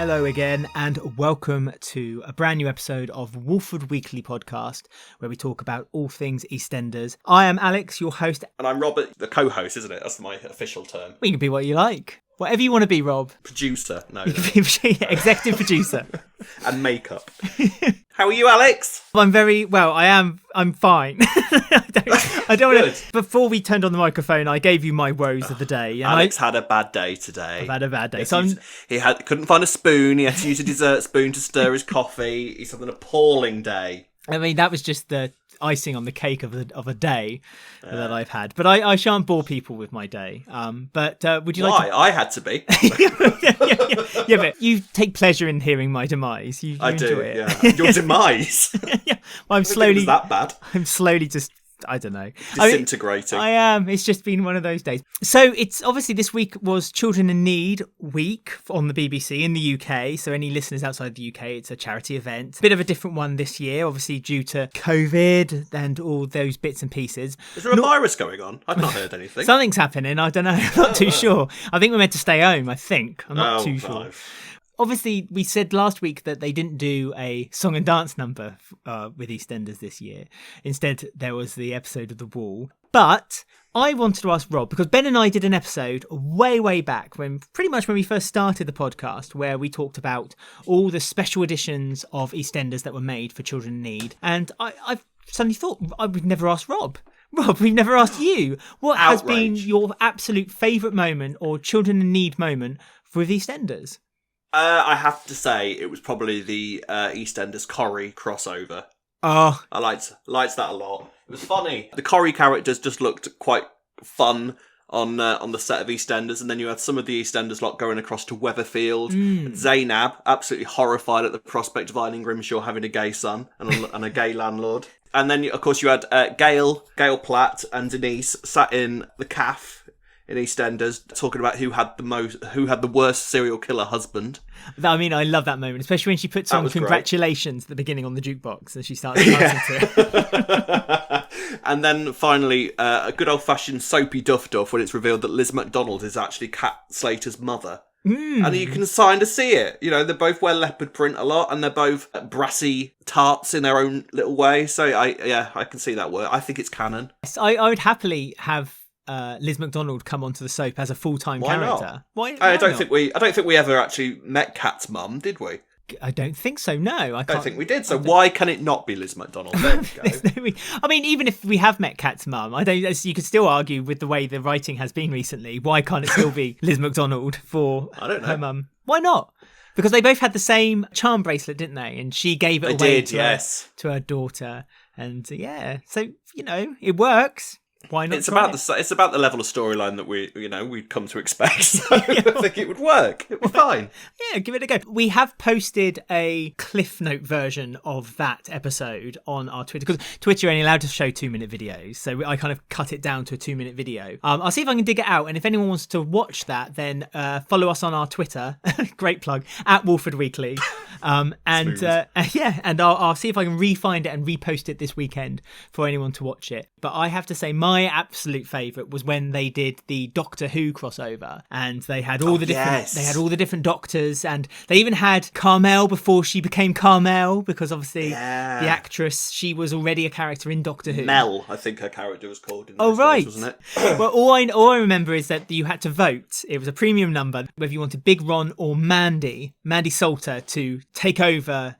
Hello again, and welcome to a brand new episode of Walford Weekly podcast, where we talk about all things EastEnders. I am Alex, your host. And I'm Robert, the co-host, isn't it? That's my official term. Well, you can be what you like. Whatever you want to be, Rob. Producer. No. Executive producer. And makeup. How are you, Alex? I'm very well. I'm fine. I don't want to. Before we turned on the microphone, I gave you my woes of the day. And Alex had a bad day today. I've had a bad day. He couldn't find a spoon. He had to use a dessert spoon to stir his coffee. He's had an appalling day. I mean, that was just the icing on the cake of a day that I've had. But I shan't bore people with my day. But would you like? Why? I had to be. Yeah, but you take pleasure in hearing my demise. You I enjoy do. it. Yeah. Your demise. Yeah. Well, I think it was that bad. I'm slowly just. I don't know. Disintegrating. I am. It's just been one of those days. So it's obviously this week was Children in Need Week on the BBC in the UK. So any listeners outside the UK, it's a charity event. Bit of a different one this year, obviously due to COVID and all those bits and pieces. Is there a virus going on? I've not heard anything. Something's happening. I don't know. I'm not too sure. I think we're meant to stay home. I'm not too sure. Obviously, we said last week that they didn't do a song and dance number with EastEnders this year. Instead, there was the episode of The Wall. But I wanted to ask Rob, because Ben and I did an episode way back, when we first started the podcast, where we talked about all the special editions of EastEnders that were made for Children in Need. And I suddenly thought, I would never ask Rob. Rob, we've never asked you. What has been your absolute favourite moment or Children in Need moment with EastEnders? I have to say it was probably the EastEnders Corrie crossover. Oh, I liked that a lot. It was funny. The Corrie characters just looked quite fun on the set of EastEnders, and then you had some of the EastEnders lot going across to Weatherfield. Zainab, absolutely horrified at the prospect of Eileen Grimshaw having a gay son and a gay landlord. And then, of course, you had Gail Platt and Denise sat in the cafe in EastEnders talking about who had the worst serial killer husband. I mean, I love that moment, especially when she puts on congratulations at the beginning on the jukebox and she starts dancing to it. And then finally, a good old-fashioned soapy Duff when it's revealed that Liz McDonald is actually Cat Slater's mother. And you can kind of see it. You know, they both wear leopard print a lot, and they're both brassy tarts in their own little way. So I can see that work. I think it's canon. I would happily have Liz McDonald come onto the soap as a full-time character. Why I don't think we ever actually met Kat's mum, did we? I don't think so. No, I don't think we did. So why can it not be Liz McDonald? There we go. I mean, even if we have met Kat's mum, you could still argue with the way the writing has been recently. Why can't it still be Liz McDonald for her mum? Why not? Because they both had the same charm bracelet, didn't they? And she gave it away to her daughter. And so it works. Why not? It's about the level of storyline that we'd come to expect. So I think it would work. It would be fine. Yeah, give it a go. We have posted a Cliff Note version of that episode on our Twitter, because Twitter are only allowed to show 2-minute videos, so I kind of cut it down to a 2-minute video. I'll see if I can dig it out, and if anyone wants to watch that, then follow us on our Twitter. Great plug, at Walford Weekly. And I'll see if I can re-find it and repost it this weekend for anyone to watch it. But I have to say, my absolute favourite was when they did the Doctor Who crossover, and they had all the different doctors, and they even had Carmel before she became Carmel, because obviously the actress, she was already a character in Doctor Who. Mel, I think her character was called in those days, wasn't it? Well, all I remember is that you had to vote. It was a premium number, whether you wanted Big Ron or Mandy Salter to take over,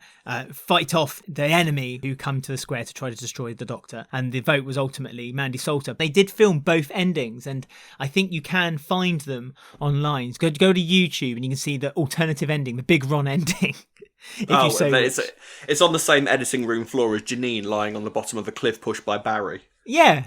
fight off the enemy who come to the square to try to destroy the Doctor. And the vote was ultimately Mandy Salter. They did film both endings, and I think you can find them online. Go to YouTube and you can see the alternative ending, the Big Ron ending. It's on the same editing room floor as Janine lying on the bottom of a cliff pushed by Barry. Yeah,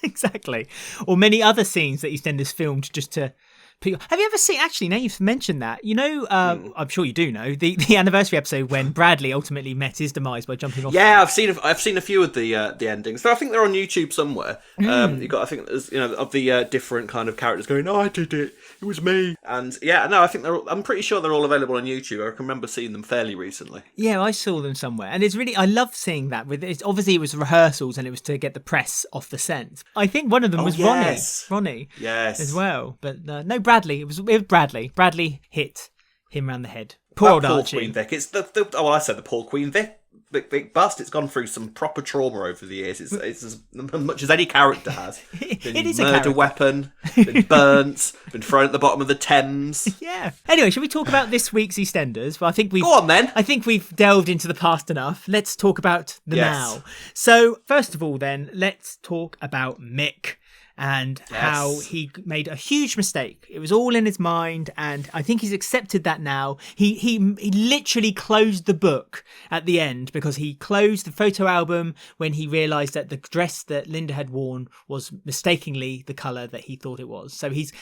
exactly. Or many other scenes that EastEnders filmed just to... Have you ever seen, actually, now you've mentioned that, I'm sure you do know, the anniversary episode when Bradley ultimately met his demise by jumping off? Yeah, I've seen a few of the endings. So I think they're on YouTube somewhere. You got, I think there's, of the different kind of characters going, "Oh, I did it. It was me." And I'm pretty sure they're all available on YouTube. I can remember seeing them fairly recently. Yeah, I saw them somewhere, and it's really, I love seeing that. Obviously it was rehearsals, and it was to get the press off the set. I think one of them was Ronnie, yes, as well. But no, Bradley. It was Bradley. Bradley hit him round the head. Poor old poor Archie. Queen Vic. It's I said the poor Queen Vic. Vic bust. It's gone through some proper trauma over the years. It's as much as any character has. It is a a murder character. weapon, been burnt, been thrown at the bottom of the Thames. Yeah. Anyway, shall we talk about this week's EastEnders? Well, Go on then. I think we've delved into the past enough. Let's talk about the now. So, first of all, then, let's talk about Mick. And how he made a huge mistake. It was all in his mind, and I think he's accepted that now. He literally closed the book at the end, because he closed the photo album when he realised that the dress that Linda had worn was mistakenly the colour that he thought it was. So he's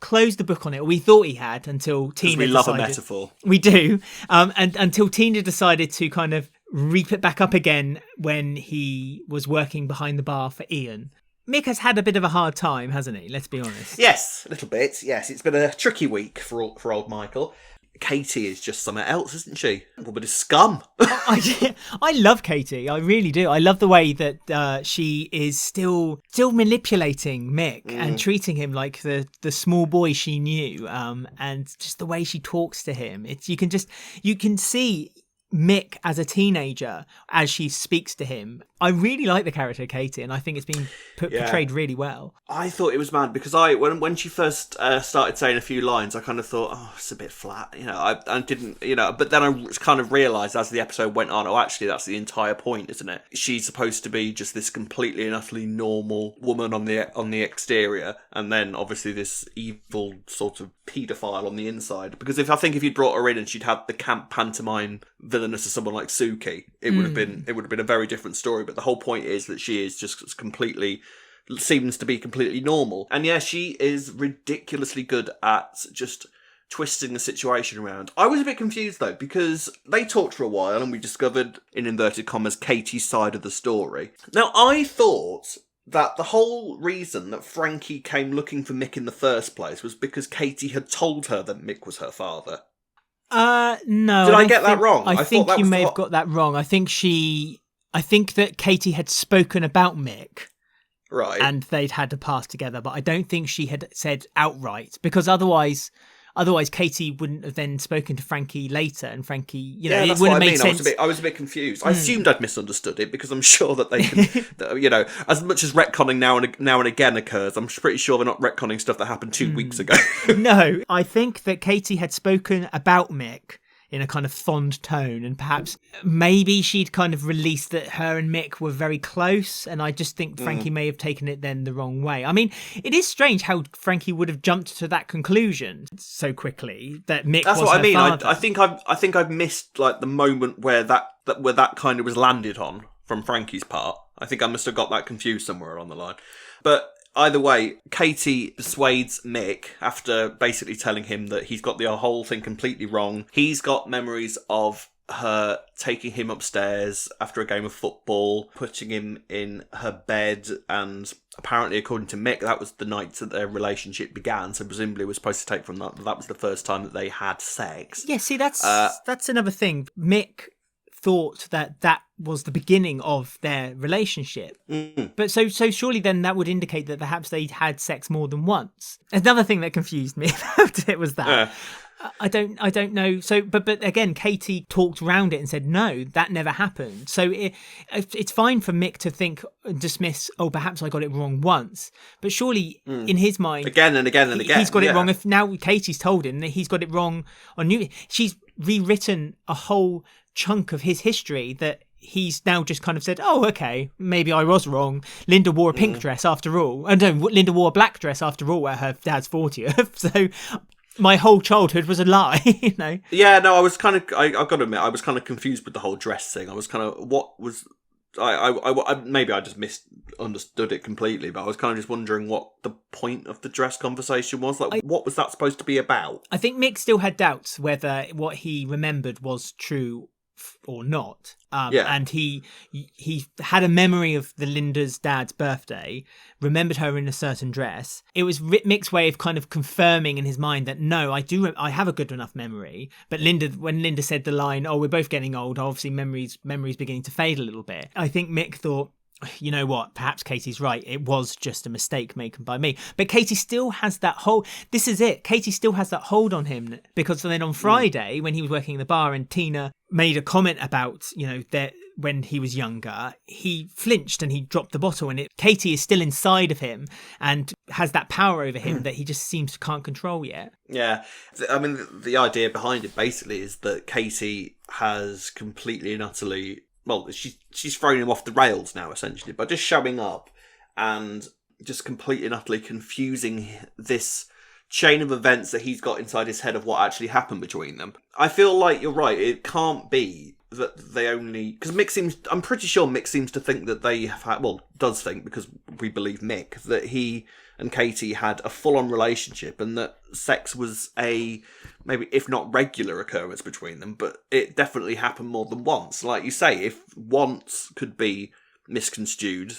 closed the book on it. We thought he had, until Tina we love decided, a metaphor. We do. And until Tina decided to kind of reap it back up again when he was working behind the bar for Ian. Mick has had a bit of a hard time, hasn't he? Let's be honest. Yes, a little bit. Yes, it's been a tricky week for old Michael. Katie is just somewhere else, isn't she? A little bit of scum. I love Katie. I really do. I love the way that she is still manipulating Mick and treating him like the small boy she knew. And just the way she talks to him. You can see Mick as a teenager as she speaks to him. I really like the character of Katie, and I think it's been portrayed really well. I thought it was mad because when she first started saying a few lines, I kind of thought, oh, it's a bit flat, I didn't, but then I kind of realised as the episode went on, oh, actually that's the entire point, isn't it? She's supposed to be just this completely and utterly normal woman on the exterior, and then obviously this evil sort of paedophile on the inside. Because if you'd brought her in and she'd had the camp pantomime villainous of someone like Suki, it would have been a very different story. But the whole point is that she is just seems to be completely normal. And yeah, she is ridiculously good at just twisting the situation around. I was a bit confused though, because they talked for a while and we discovered, in inverted commas, Katie's side of the story. Now, I thought that the whole reason that Frankie came looking for Mick in the first place was because Katie had told her that Mick was her father. No. Did I get that wrong? I think you may have got that wrong. I think that Katie had spoken about Mick. Right. And they'd had a past together, but I don't think she had said outright, because otherwise Katie wouldn't have then spoken to Frankie later, and Frankie, it wouldn't have made sense. I was a bit confused. I assumed I'd misunderstood it, because I'm sure that they can, as much as retconning now and again occurs, I'm pretty sure they're not retconning stuff that happened 2 weeks ago. No, I think that Katie had spoken about Mick in a kind of fond tone, and perhaps maybe she'd kind of released that her and Mick were very close, and I just think Frankie may have taken it then the wrong way. I mean, it is strange how Frankie would have jumped to that conclusion so quickly that Mick That's was what her I mean. father. I think I've missed like the moment where that kind of was landed on from Frankie's part. I think I must have got that confused somewhere along the line. But either way, Katie persuades Mick after basically telling him that he's got the whole thing completely wrong. He's got memories of her taking him upstairs after a game of football, putting him in her bed, and apparently, according to Mick, that was the night that their relationship began, so presumably we're supposed to take from that was the first time that they had sex. Yeah, see, that's another thing. Mick thought that was the beginning of their relationship. But so surely then that would indicate that perhaps they'd had sex more than once. Another thing that confused me about it was that. I don't know. So, but again, Katie talked around it and said, no, that never happened. So it's fine for Mick to think, dismiss, oh, perhaps I got it wrong once. But surely in his mind, again and again and again, he's got it wrong. If now Katie's told him that he's got it wrong on new, she's rewritten a whole chunk of his history that he's now just kind of said, oh, okay, maybe I was wrong. Linda wore a pink dress after all. And no, Linda wore a black dress after all at her dad's 40th. So my whole childhood was a lie, Yeah, no, I was kind of, I've got to admit, I was kind of confused with the whole dress thing. I was kind of, what was, I maybe I just misunderstood it completely, but I was kind of just wondering what the point of the dress conversation was. Like, what was that supposed to be about? I think Mick still had doubts whether what he remembered was true or not. And he had a memory of the Linda's dad's birthday, remembered her in a certain dress. It was Mick's way of kind of confirming in his mind that no, I have a good enough memory. But when Linda said the line, oh, we're both getting old, obviously memory's beginning to fade a little bit. I think Mick thought, you know what, perhaps Katie's right. It was just a mistake made by me. But Katie still has that hold. This is it. Katie still has that hold on him, because then on Friday, when he was working in the bar and Tina made a comment about, that when he was younger, he flinched and he dropped the bottle, and Katie is still inside of him and has that power over him that he just seems to can't control yet. Yeah. I mean, the idea behind it basically is that Katie has completely and utterly... Well, she's thrown him off the rails now, essentially, by just showing up and just completely and utterly confusing this chain of events that he's got inside his head of what actually happened between them. I feel like you're right. It can't be that they only... Because I'm pretty sure Mick seems to think that they have had... Well, does think, because we believe Mick, that he and Katie had a full-on relationship and that sex was a... maybe if not regular occurrence between them, but it definitely happened more than once. Like you say, if once could be misconstrued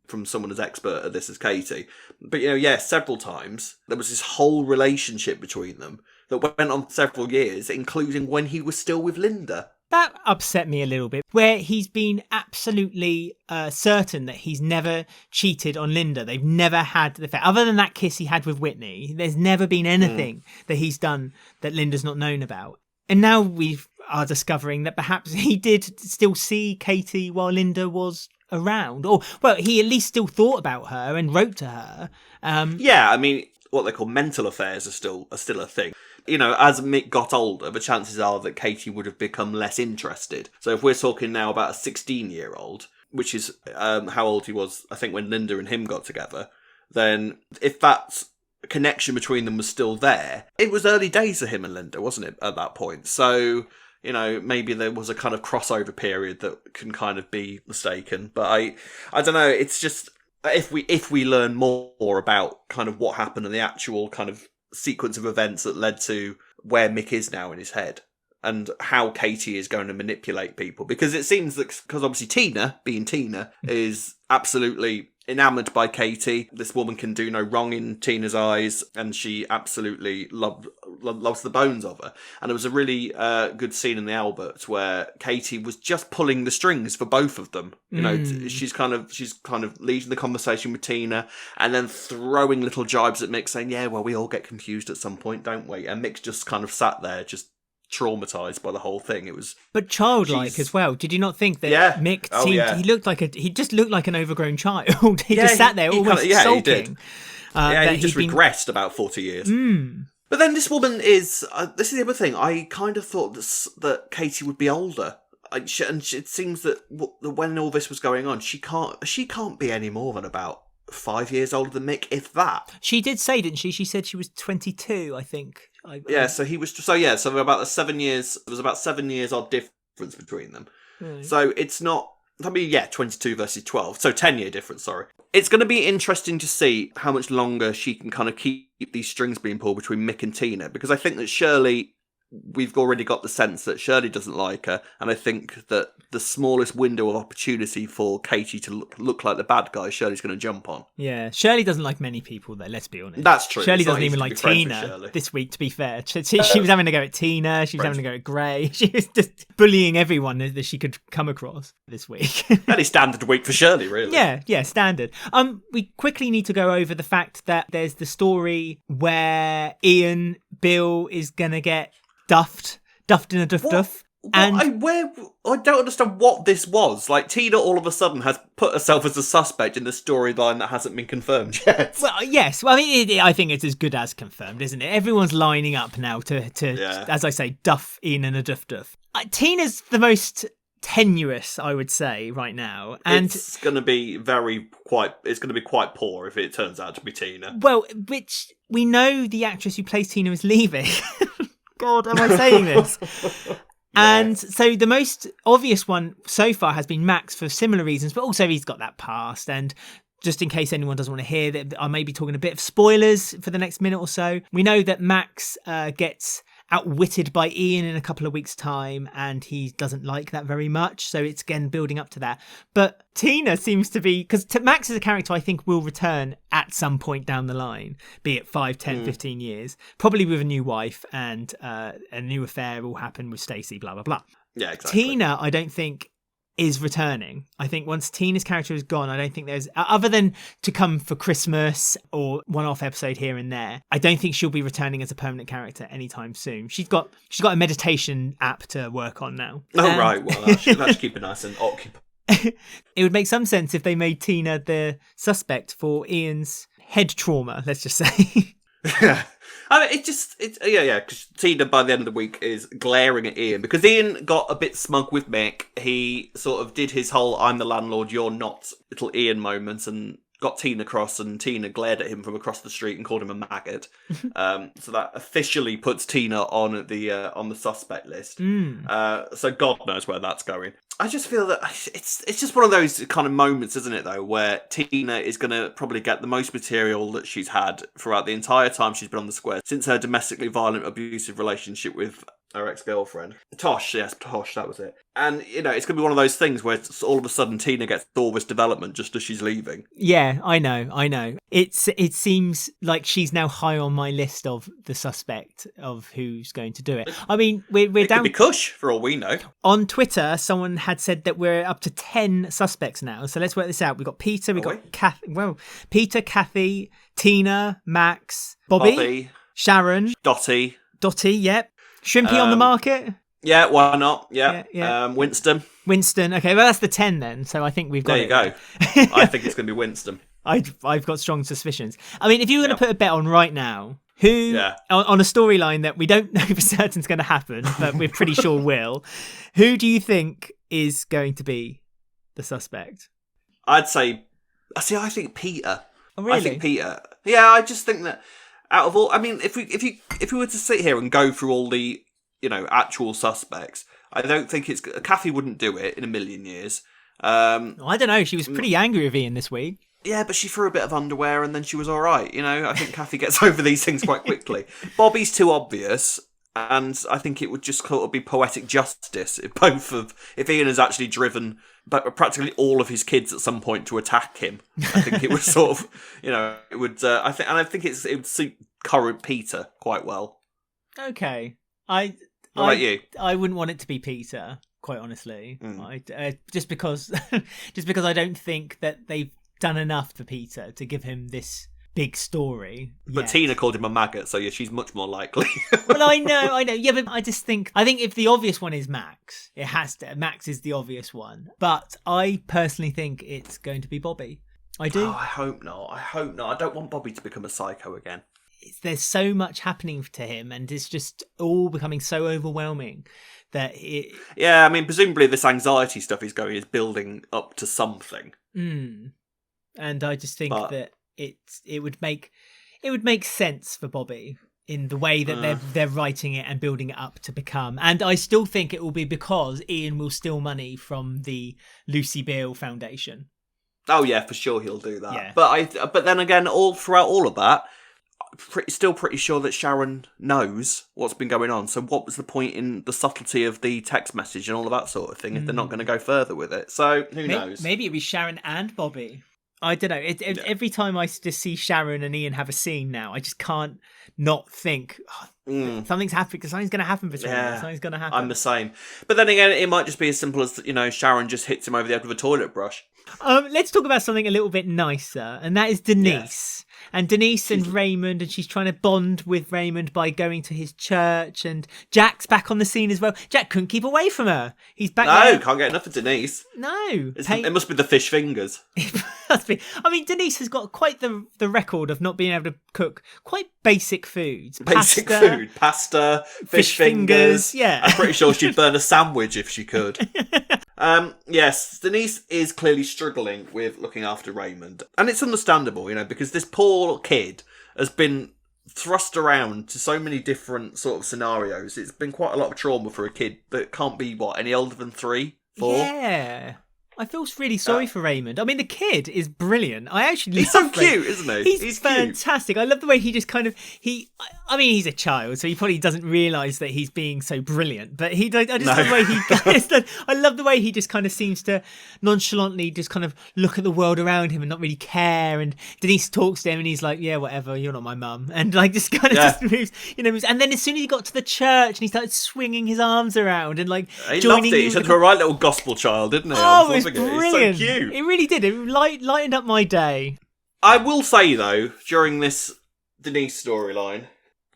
from someone as expert at this as Katie. But, several times there was this whole relationship between them that went on several years, including when he was still with Linda. That upset me a little bit, where he's been absolutely certain that he's never cheated on Linda. They've never had the fact. Other than that kiss he had with Whitney, there's never been anything that he's done that Linda's not known about. And now we are discovering that perhaps he did still see Katie while Linda was around. Or, well, he at least still thought about her and wrote to her. Yeah, I mean, what they call mental affairs are still a thing. As Mick got older, the chances are that Katie would have become less interested. So if we're talking now about a 16-year-old, which is how old he was, I think, when Linda and him got together, then if that connection between them was still there, it was early days of him and Linda, wasn't it, at that point? So, maybe there was a kind of crossover period that can kind of be mistaken. But I don't know, it's just, if we learn more about kind of what happened in the actual kind of sequence of events that led to where Mick is now in his head and how Katie is going to manipulate people, because it seems that, because obviously Tina, being Tina, is absolutely enamoured by Katie. This woman can do no wrong in Tina's eyes, and she absolutely loves the bones of her. And there was a really good scene in the Alberts where Katie was just pulling the strings for both of them. She's kind of leading the conversation with Tina and then throwing little jibes at Mick, saying, "Yeah, well, we all get confused at some point, don't we?" And Mick's just kind of sat there, just traumatized by the whole thing. It was, but childlike as well. Did you not think that Mick seemed? He just looked like an overgrown child. He just sat there almost sulking. He did. He just regressed about 40 years. But then this woman is. This is the other thing. I kind of thought that Katie would be older. And it seems that when all this was going on, she can't be any more than about 5 years older than Mick, if that. She did say, didn't she? She said she was 22, I think. So he was. So about 7 years. There was about 7 years odd difference between them. Really? So it's not. 22 versus 12. So 10-year difference. Sorry. It's going to be interesting to see how much longer she can kind of keep these strings being pulled between Mick and Tina, because I think that Shirley. We've already got the sense that Shirley doesn't like her, and I think that the smallest window of opportunity for Katie to look like the bad guy, Shirley's going to jump on. Yeah, Shirley doesn't like many people, though, let's be honest. That's true. Shirley doesn't even like Tina this week, to be fair. She was having to go at Tina, she was having to go at Gray, she was just bullying everyone that she could come across this week. Fairly standard week for Shirley, really. Yeah, standard. We quickly need to go over the fact that there's the story where Bill is going to get Duffed in a duff. And I don't understand what this was. Like, Tina all of a sudden has put herself as a suspect in the storyline that hasn't been confirmed yet. Well, yes. Well, I mean, I think it's as good as confirmed, isn't it? Everyone's lining up now to as I say, Duff in a duff. Tina's the most tenuous, I would say, right now, and it's going to be quite poor if it turns out to be Tina. Well, which we know the actress who plays Tina is leaving. God, am I saying this? And so the most obvious one so far has been Max for similar reasons, but also he's got that past. And just in case anyone doesn't want to hear that, I may be talking a bit of spoilers for the next minute or so. We know that Max gets outwitted by Ian in a couple of weeks' time, and he doesn't like that very much. So it's again building up to that. But Tina seems to be, because Max is a character I think will return at some point down the line, be it 5, 10, 15 years, probably with a new wife, and a new affair will happen with Stacey, blah, blah, blah. Yeah, exactly. Tina, I don't think is returning. I think once Tina's character is gone, I don't think there's, other than to come for Christmas or one-off episode here and there, I don't think she'll be returning as a permanent character anytime soon. She's got a meditation app to work on now. Oh, right. Well, that should keep her nice and occupied. It would make some sense if they made Tina the suspect for Ian's head trauma, let's just say. Yeah. I mean, because Tina by the end of the week is glaring at Ian because Ian got a bit smug with Mick. He sort of did his whole "I'm the landlord, you're not" little Ian moments and got Tina cross, and Tina glared at him from across the street and called him a maggot. So that officially puts Tina on the suspect list. So God knows where that's going. I just feel that it's just one of those kind of moments, isn't it, though, where Tina is going to probably get the most material that she's had throughout the entire time she's been on the square, since her domestically violent, abusive relationship with her ex-girlfriend. Tosh, that was it. And, it's going to be one of those things where all of a sudden Tina gets all this development just as she's leaving. Yeah, I know. It seems like she's now high on my list of the suspect of who's going to do it. I mean, we're down... It could be Kush, for all we know. On Twitter, someone had said that we're up to 10 suspects now. So let's work this out. We've got Peter, Peter, Kathy, Tina, Max, Bobby, Sharon, Dottie, yep. Shrimpy on the market? Yeah, why not? Yeah. Winston. Okay, well, that's the 10 then. So I think we've got it. There you go. I think it's going to be Winston. I've got strong suspicions. I mean, if you were going to put a bet on right now, who, on a storyline that we don't know for certain is going to happen, but we're pretty sure will, who do you think is going to be the suspect? I'd say, I think Peter. Oh, really? I think Peter. Yeah, I just think that out of all, I mean, if we were to sit here and go through all the, actual suspects, I don't think Kathy wouldn't do it in a million years. I don't know. She was pretty angry with Ian this week. Yeah, but she threw a bit of underwear and then she was all right. I think Kathy gets over these things quite quickly. Bobby's too obvious, and I think it would just sort of be poetic justice if Ian has actually driven practically all of his kids at some point to attack him. I think it would sort of, it would. I think it would suit current Peter quite well. Okay, What about you? I wouldn't want it to be Peter, quite honestly. Just because I don't think that they've done enough for Peter to give him this big story. But Tina called him a maggot, so yeah, she's much more likely. Well, I know. Yeah, but I think if the obvious one is Max, it has to. Max is the obvious one. But I personally think it's going to be Bobby. I do. Oh, I hope not. I don't want Bobby to become a psycho again. There's so much happening to him, and it's just all becoming so overwhelming that it... Yeah, I mean, presumably this anxiety stuff is building up to something. And I just think that it would make sense for Bobby in the way that they're writing it and building it up to become. And I still think it will be because Ian will steal money from the Lucy Beale Foundation. Oh yeah, for sure he'll do that. Yeah. But then again, throughout all of that, still pretty sure that Sharon knows what's been going on. So what was the point in the subtlety of the text message and all of that sort of thing if they're not going to go further with it? So who knows? Maybe it'll be Sharon and Bobby. I don't know. Every time I just see Sharon and Ian have a scene now, I just can't not think something's happening. Something's going to happen between them. Something's going to happen. I'm the same. But then again, it might just be as simple as Sharon just hits him over the head with a toilet brush. Let's talk about something a little bit nicer, and that is Denise. Yes. And Denise and Raymond, and she's trying to bond with Raymond by going to his church, and Jack's back on the scene as well. Jack couldn't keep away from her. He's back there. No, can't get enough of Denise. No. It must be the fish fingers. It must be. I mean, Denise has got quite the record of not being able to cook quite basic foods. Pasta, fish fingers. Yeah. I'm pretty sure she'd burn a sandwich if she could. Yes, Denise is clearly struggling with looking after Raymond. And it's understandable, because this poor kid has been thrust around to so many different sort of scenarios. It's been quite a lot of trauma for a kid that can't be, any older than 3, 4? Yeah. I feel really sorry for Raymond. I mean, the kid is brilliant. I actually He's love so cute, isn't he? He's fantastic. Cute. I love the way he just kind of I mean, he's a child, so he probably doesn't realise that he's being so brilliant. But I just love the way he I love the way he just kind of seems to nonchalantly just kind of look at the world around him and not really care. And Denise talks to him, and he's like, "Yeah, whatever. You're not my mum," and like just kind of just moves, moves. And then as soon as he got to the church, and he started swinging his arms around and like he loved it. He turned into a right little gospel child, didn't he? Oh, it was brilliant. He's so cute. It really did. It lightened up my day. I will say, though, during this Denise storyline,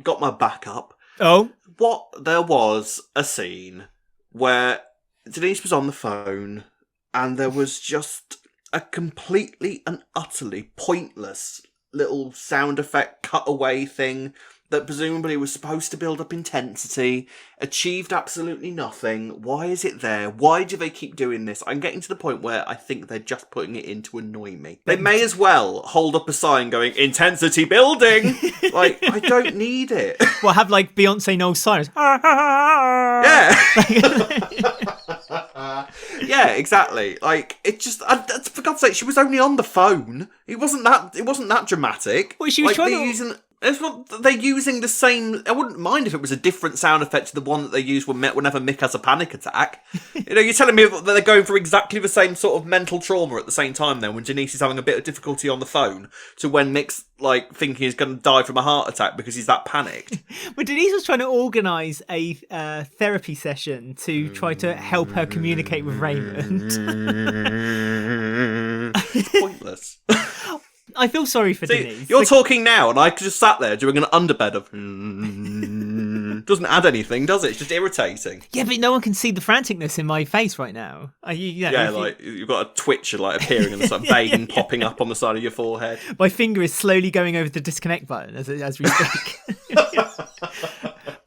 got my back up. Oh? There was a scene where Denise was on the phone and there was just a completely and utterly pointless little sound effect cutaway thing that presumably was supposed to build up intensity, achieved absolutely nothing. Why is it there? Why do they keep doing this? I'm getting to the point where I think they're just putting it in to annoy me. They may as well hold up a sign going, intensity building! Like, I don't need it. Well, have like Beyonce Noel Cyrus. Yeah. Yeah, exactly. Like, it just, for God's sake, she was only on the phone. It wasn't that dramatic. Well, she was like, trying to... They're using the same... I wouldn't mind if it was a different sound effect to the one that they use whenever Mick has a panic attack. You're telling me that they're going through exactly the same sort of mental trauma at the same time then, when Denise is having a bit of difficulty on the phone, to when Mick's, like, thinking he's going to die from a heart attack because he's that panicked. Well, Denise was trying to organise a therapy session to try to help her communicate with Raymond. It's pointless. I feel sorry for Denise. You're talking now, and I just sat there doing an underbed of... Doesn't add anything, does it? It's just irritating. Yeah, but no one can see the franticness in my face right now. You've got a twitch like appearing and some vein popping up on the side of your forehead. My finger is slowly going over the disconnect button as we speak.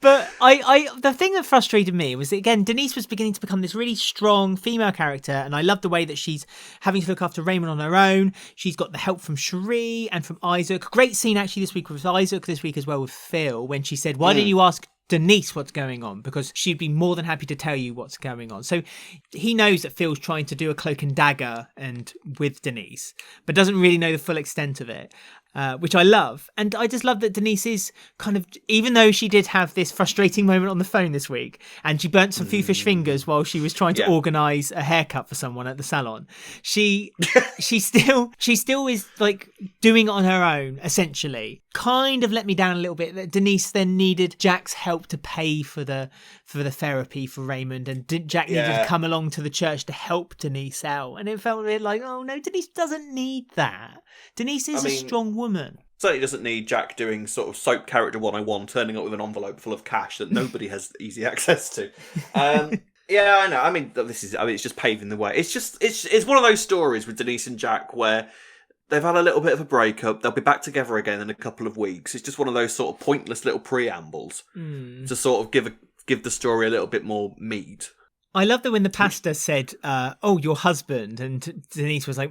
But the thing that frustrated me was that, again, Denise was beginning to become this really strong female character, and I love the way that she's having to look after Raymond on her own. She's got the help from Shirley and from Isaac. Great scene actually this week with Isaac, this week as well with Phil, when she said, "Why didn't you ask Denise what's going on?" Because she'd be more than happy to tell you what's going on. So he knows that Phil's trying to do a cloak and dagger and with Denise, but doesn't really know the full extent of it. Which I love. And I just love that Denise is kind of, even though she did have this frustrating moment on the phone this week, and she burnt some fish fingers while she was trying to organise a haircut for someone at the salon, she still is like doing it on her own, essentially. Kind of let me down a little bit that Denise then needed Jack's help to pay for the therapy for Raymond, and Jack needed to come along to the church to help Denise out, and it felt a bit like, oh no, Denise doesn't need that. Denise is a strong woman. Certainly doesn't need Jack doing sort of soap character 101, turning up with an envelope full of cash that nobody has easy access to. Yeah, I know. I mean, it's just paving the way. It's one of those stories with Denise and Jack where they've had a little bit of a breakup. They'll be back together again in a couple of weeks. It's just one of those sort of pointless little preambles to sort of give the story a little bit more meat. I love that when the pastor said, "Oh, your husband," and Denise was like,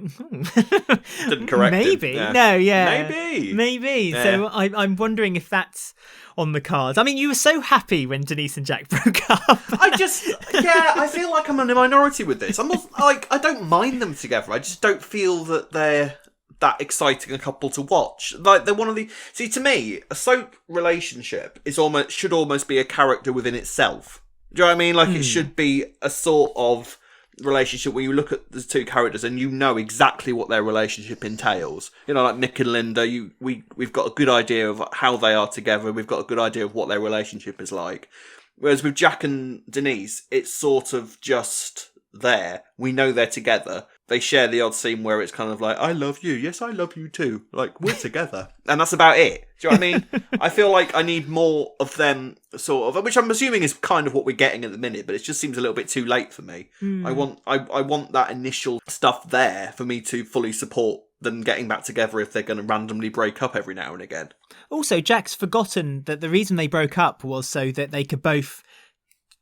didn't correct maybe. him. Yeah. No, yeah. Maybe. Yeah. So I'm wondering if that's on the cards. I mean, you were so happy when Denise and Jack broke up. I feel like I'm in a minority with this. I'm not, like, I don't mind them together. I just don't feel that they're that exciting a couple to watch. Like, they're one of the... See, to me, a soap relationship should almost be a character within itself. Do you know what I mean? Like, it should be a sort of relationship where you look at the two characters and you know exactly what their relationship entails. You know, like Mick and Linda, we've got a good idea of how they are together. We've got a good idea of what their relationship is like. Whereas with Jack and Denise, it's sort of just there. We know they're together. They share the odd scene where it's kind of like, I love you. Yes, I love you too. Like, we're together. And that's about it. Do you know what I mean? I feel like I need more of them, sort of, which I'm assuming is kind of what we're getting at the minute, but it just seems a little bit too late for me. I want that initial stuff there for me to fully support them getting back together if they're going to randomly break up every now and again. Also, Jack's forgotten that the reason they broke up was so that they could both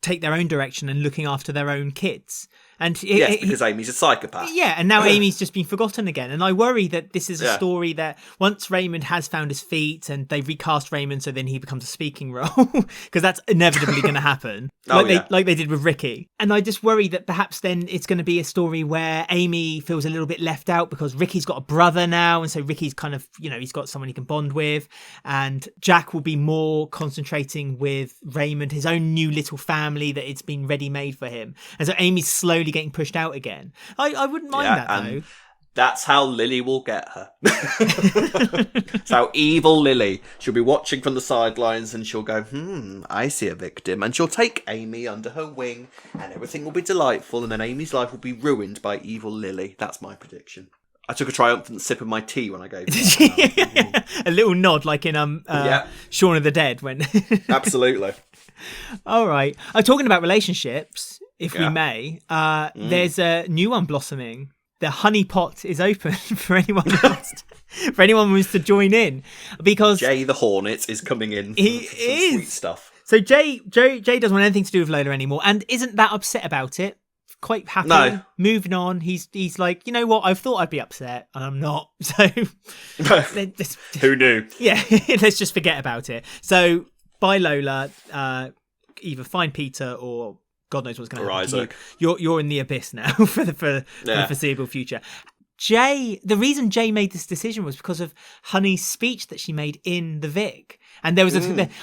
take their own direction and looking after their own kids. And because Amy's a psychopath. Yeah, and now Amy's just been forgotten again. And I worry that this is a story that once Raymond has found his feet and they recast Raymond so then he becomes a speaking role, because that's inevitably going to happen, like they did with Ricky. And I just worry that perhaps then it's going to be a story where Amy feels a little bit left out because Ricky's got a brother now, and so Ricky's kind of, he's got someone he can bond with, and Jack will be more concentrating with Raymond, his own new little family that it's been ready-made for him. And so Amy's slowly getting pushed out again. I wouldn't mind that though. That's how Lily will get her. It's how evil Lily. She'll be watching from the sidelines and she'll go, I see a victim. And she'll take Amy under her wing and everything will be delightful, and then Amy's life will be ruined by evil Lily. That's my prediction. I took a triumphant sip of my tea when I gave it. A little nod like in Shaun of the Dead when Absolutely. All right. Talking about relationships, if we may, there's a new one blossoming. The honey pot is open for anyone who wants to join in, because Jay the Hornet is coming in for some sweet stuff. So Jay doesn't want anything to do with Lola anymore, and isn't that upset about it. Quite happy. No. Moving on. He's like, you know what? I thought I'd be upset, and I'm not. So who knew? Yeah, let's just forget about it. So bye, Lola. Either find Peter or God knows what's going to happen to you. You're in the abyss now for the foreseeable future. The reason Jay made this decision was because of Honey's speech that she made in the Vic. And there was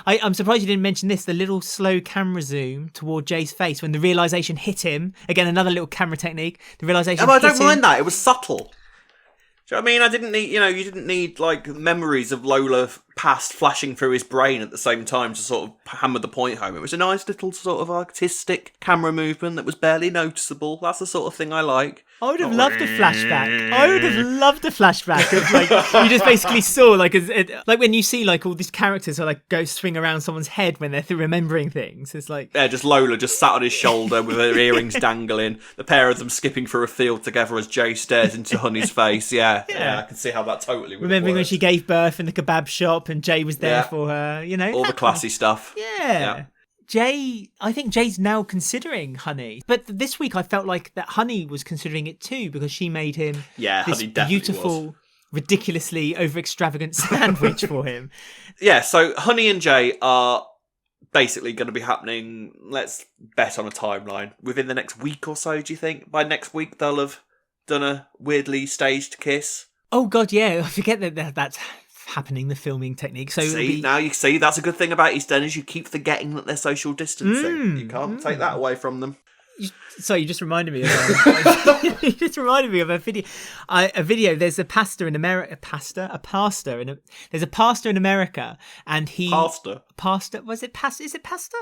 I'm surprised you didn't mention this, the little slow camera zoom toward Jay's face when the realisation hit him. Again, another little camera technique. The realisation I don't mind that. It was subtle. Do you know what I mean? I didn't need, you didn't need like memories of Lola past flashing through his brain at the same time to sort of hammer the point home. It was a nice little sort of artistic camera movement that was barely noticeable. That's the sort of thing I like. I would have loved a flashback. Of like you just basically saw like when you see like all these characters who like go swing around someone's head when they're remembering things. It's like just Lola just sat on his shoulder with her earrings dangling. The pair of them skipping through a field together as Jay stares into Honey's face. Yeah, I can see how that totally would remembering work. When she gave birth in the kebab shop and Jay was there for her. All the classy stuff. Yeah. I think Jay's now considering Honey. But this week I felt like that Honey was considering it too, because she made him this beautiful, ridiculously over-extravagant sandwich for him. Yeah, so Honey and Jay are basically going to be happening, let's bet on a timeline, within the next week or so, do you think? By next week they'll have done a weirdly staged kiss? Oh God, yeah. I forget that's happening, the filming technique. So now you see, that's a good thing about EastEnders. You keep forgetting that they're social distancing. You can't take that away from them. You just reminded me of a video. A video. There's a pastor in America. There's a pastor in America, and pastor. Was it pastor? Is it pastor?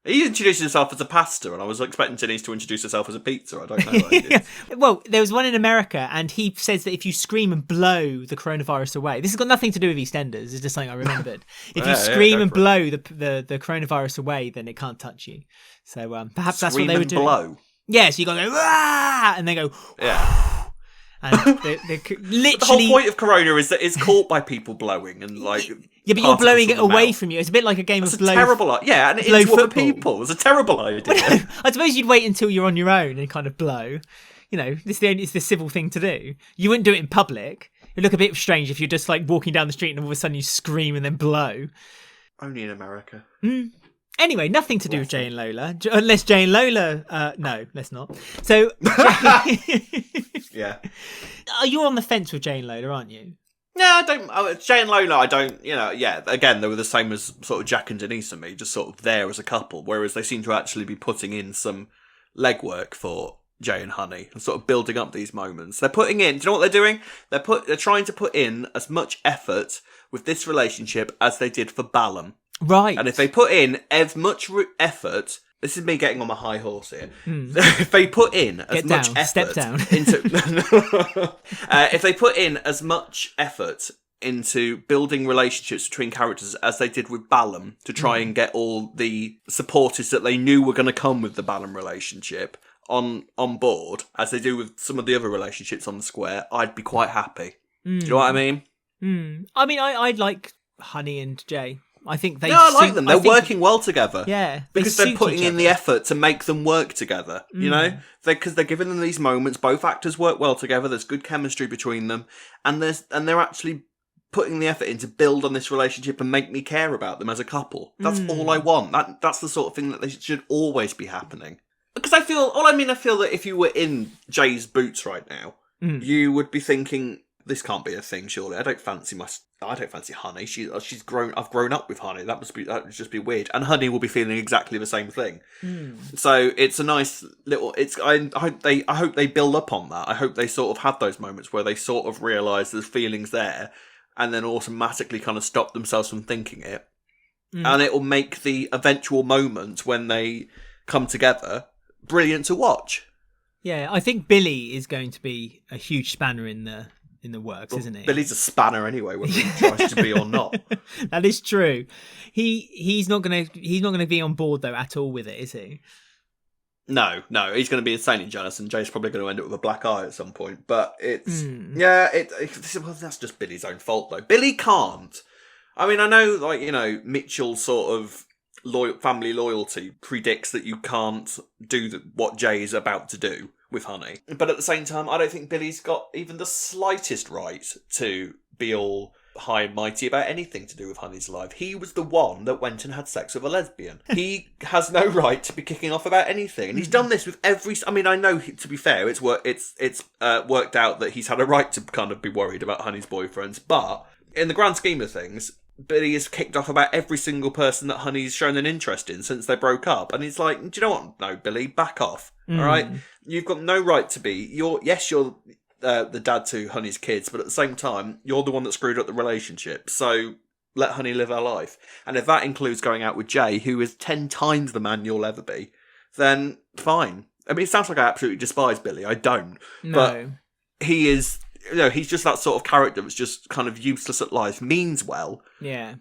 He introduced himself as a pastor, and I was expecting Denise to introduce herself as a pizza. I don't know what he did. Well, there was one in America, and he says that if you scream and blow the coronavirus away, this has got nothing to do with EastEnders, it's just something I remembered. If you scream and blow the coronavirus away, then it can't touch you. So perhaps that's what they were doing. Blow? Yeah, so you got to go, ah! And they go, yeah. And they literally... The whole point of Corona is that it's caught by people blowing and like... Yeah, but you're blowing it away from you. It's a bit like a game of blow. It's a terrible idea. Yeah, and it's other people. It's a terrible idea. Well, I suppose you'd wait until you're on your own and kind of blow. It's the civil thing to do. You wouldn't do it in public. It'd look a bit strange if you're just like walking down the street and all of a sudden you scream and then blow. Only in America. Anyway, nothing to do with Jay and Lola. Unless Jay and Lola... no, let's not. So... Yeah. You're on the fence with Jay and Lola, aren't you? No, I don't. Jay and Lola, I don't, again, they were the same as sort of Jack and Denise and me, just sort of there as a couple, whereas they seem to actually be putting in some legwork for Jay and Honey and sort of building up these moments. They're putting in, do you know what they're doing? They're trying to put in as much effort with this relationship as they did for Ballum. Right. And if they put in as much effort... This is me getting on my high horse here. If they put in as much effort if they put in as much effort into building relationships between characters as they did with Ballum to try and get all the supporters that they knew were going to come with the Ballum relationship on board, as they do with some of the other relationships on the square, I'd be quite happy. Do you know what I mean? I mean, I'd like Honey and Jay. I think they. No, I like them. They're working well together. Yeah, because they're putting in the effort to make them work together. You know, because they're giving them these moments. Both actors work well together. There's good chemistry between them, and they're actually putting the effort in to build on this relationship and make me care about them as a couple. That's all I want. That's the sort of thing that they should always be happening. Because I feel that if you were in Jay's boots right now, you would be thinking, this can't be a thing, surely. I don't fancy Honey. I've grown up with Honey. That would just be weird. And Honey will be feeling exactly the same thing. So it's a nice little. I hope they build up on that. I hope they sort of have those moments where they sort of realise there's feelings there, and then automatically kind of stop themselves from thinking it, and it will make the eventual moment when they come together brilliant to watch. Yeah, I think Billy is going to be a huge spanner in the works, isn't he? Billy's a spanner anyway, whether he tries to be or not. That is true. He's not gonna be on board though at all with it, is he? No, he's going to be insanely jealous, and Jay's probably going to end up with a black eye at some point. But that's just Billy's own fault though. Billy can't. I mean, I know, Mitchell's sort of family loyalty predicts that you can't do what Jay is about to do with Honey. But at the same time, I don't think Billy's got even the slightest right to be all high and mighty about anything to do with Honey's life. He was the one that went and had sex with a lesbian. He has no right to be kicking off about anything. And he's done this with every... I mean, I know, to be fair, it's worked out that he's had a right to kind of be worried about Honey's boyfriends. But in the grand scheme of things, Billy has kicked off about every single person that Honey's shown an interest in since they broke up. And he's like, do you know what? No, Billy, back off. All right? You've got no right to be... You're the dad to Honey's kids, but at the same time, you're the one that screwed up the relationship. So let Honey live her life. And if that includes going out with Jay, who is 10 times the man you'll ever be, then fine. I mean, it sounds like I absolutely despise Billy. I don't. No. But he is... he's just that sort of character that's just kind of useless at life, means well. Yeah.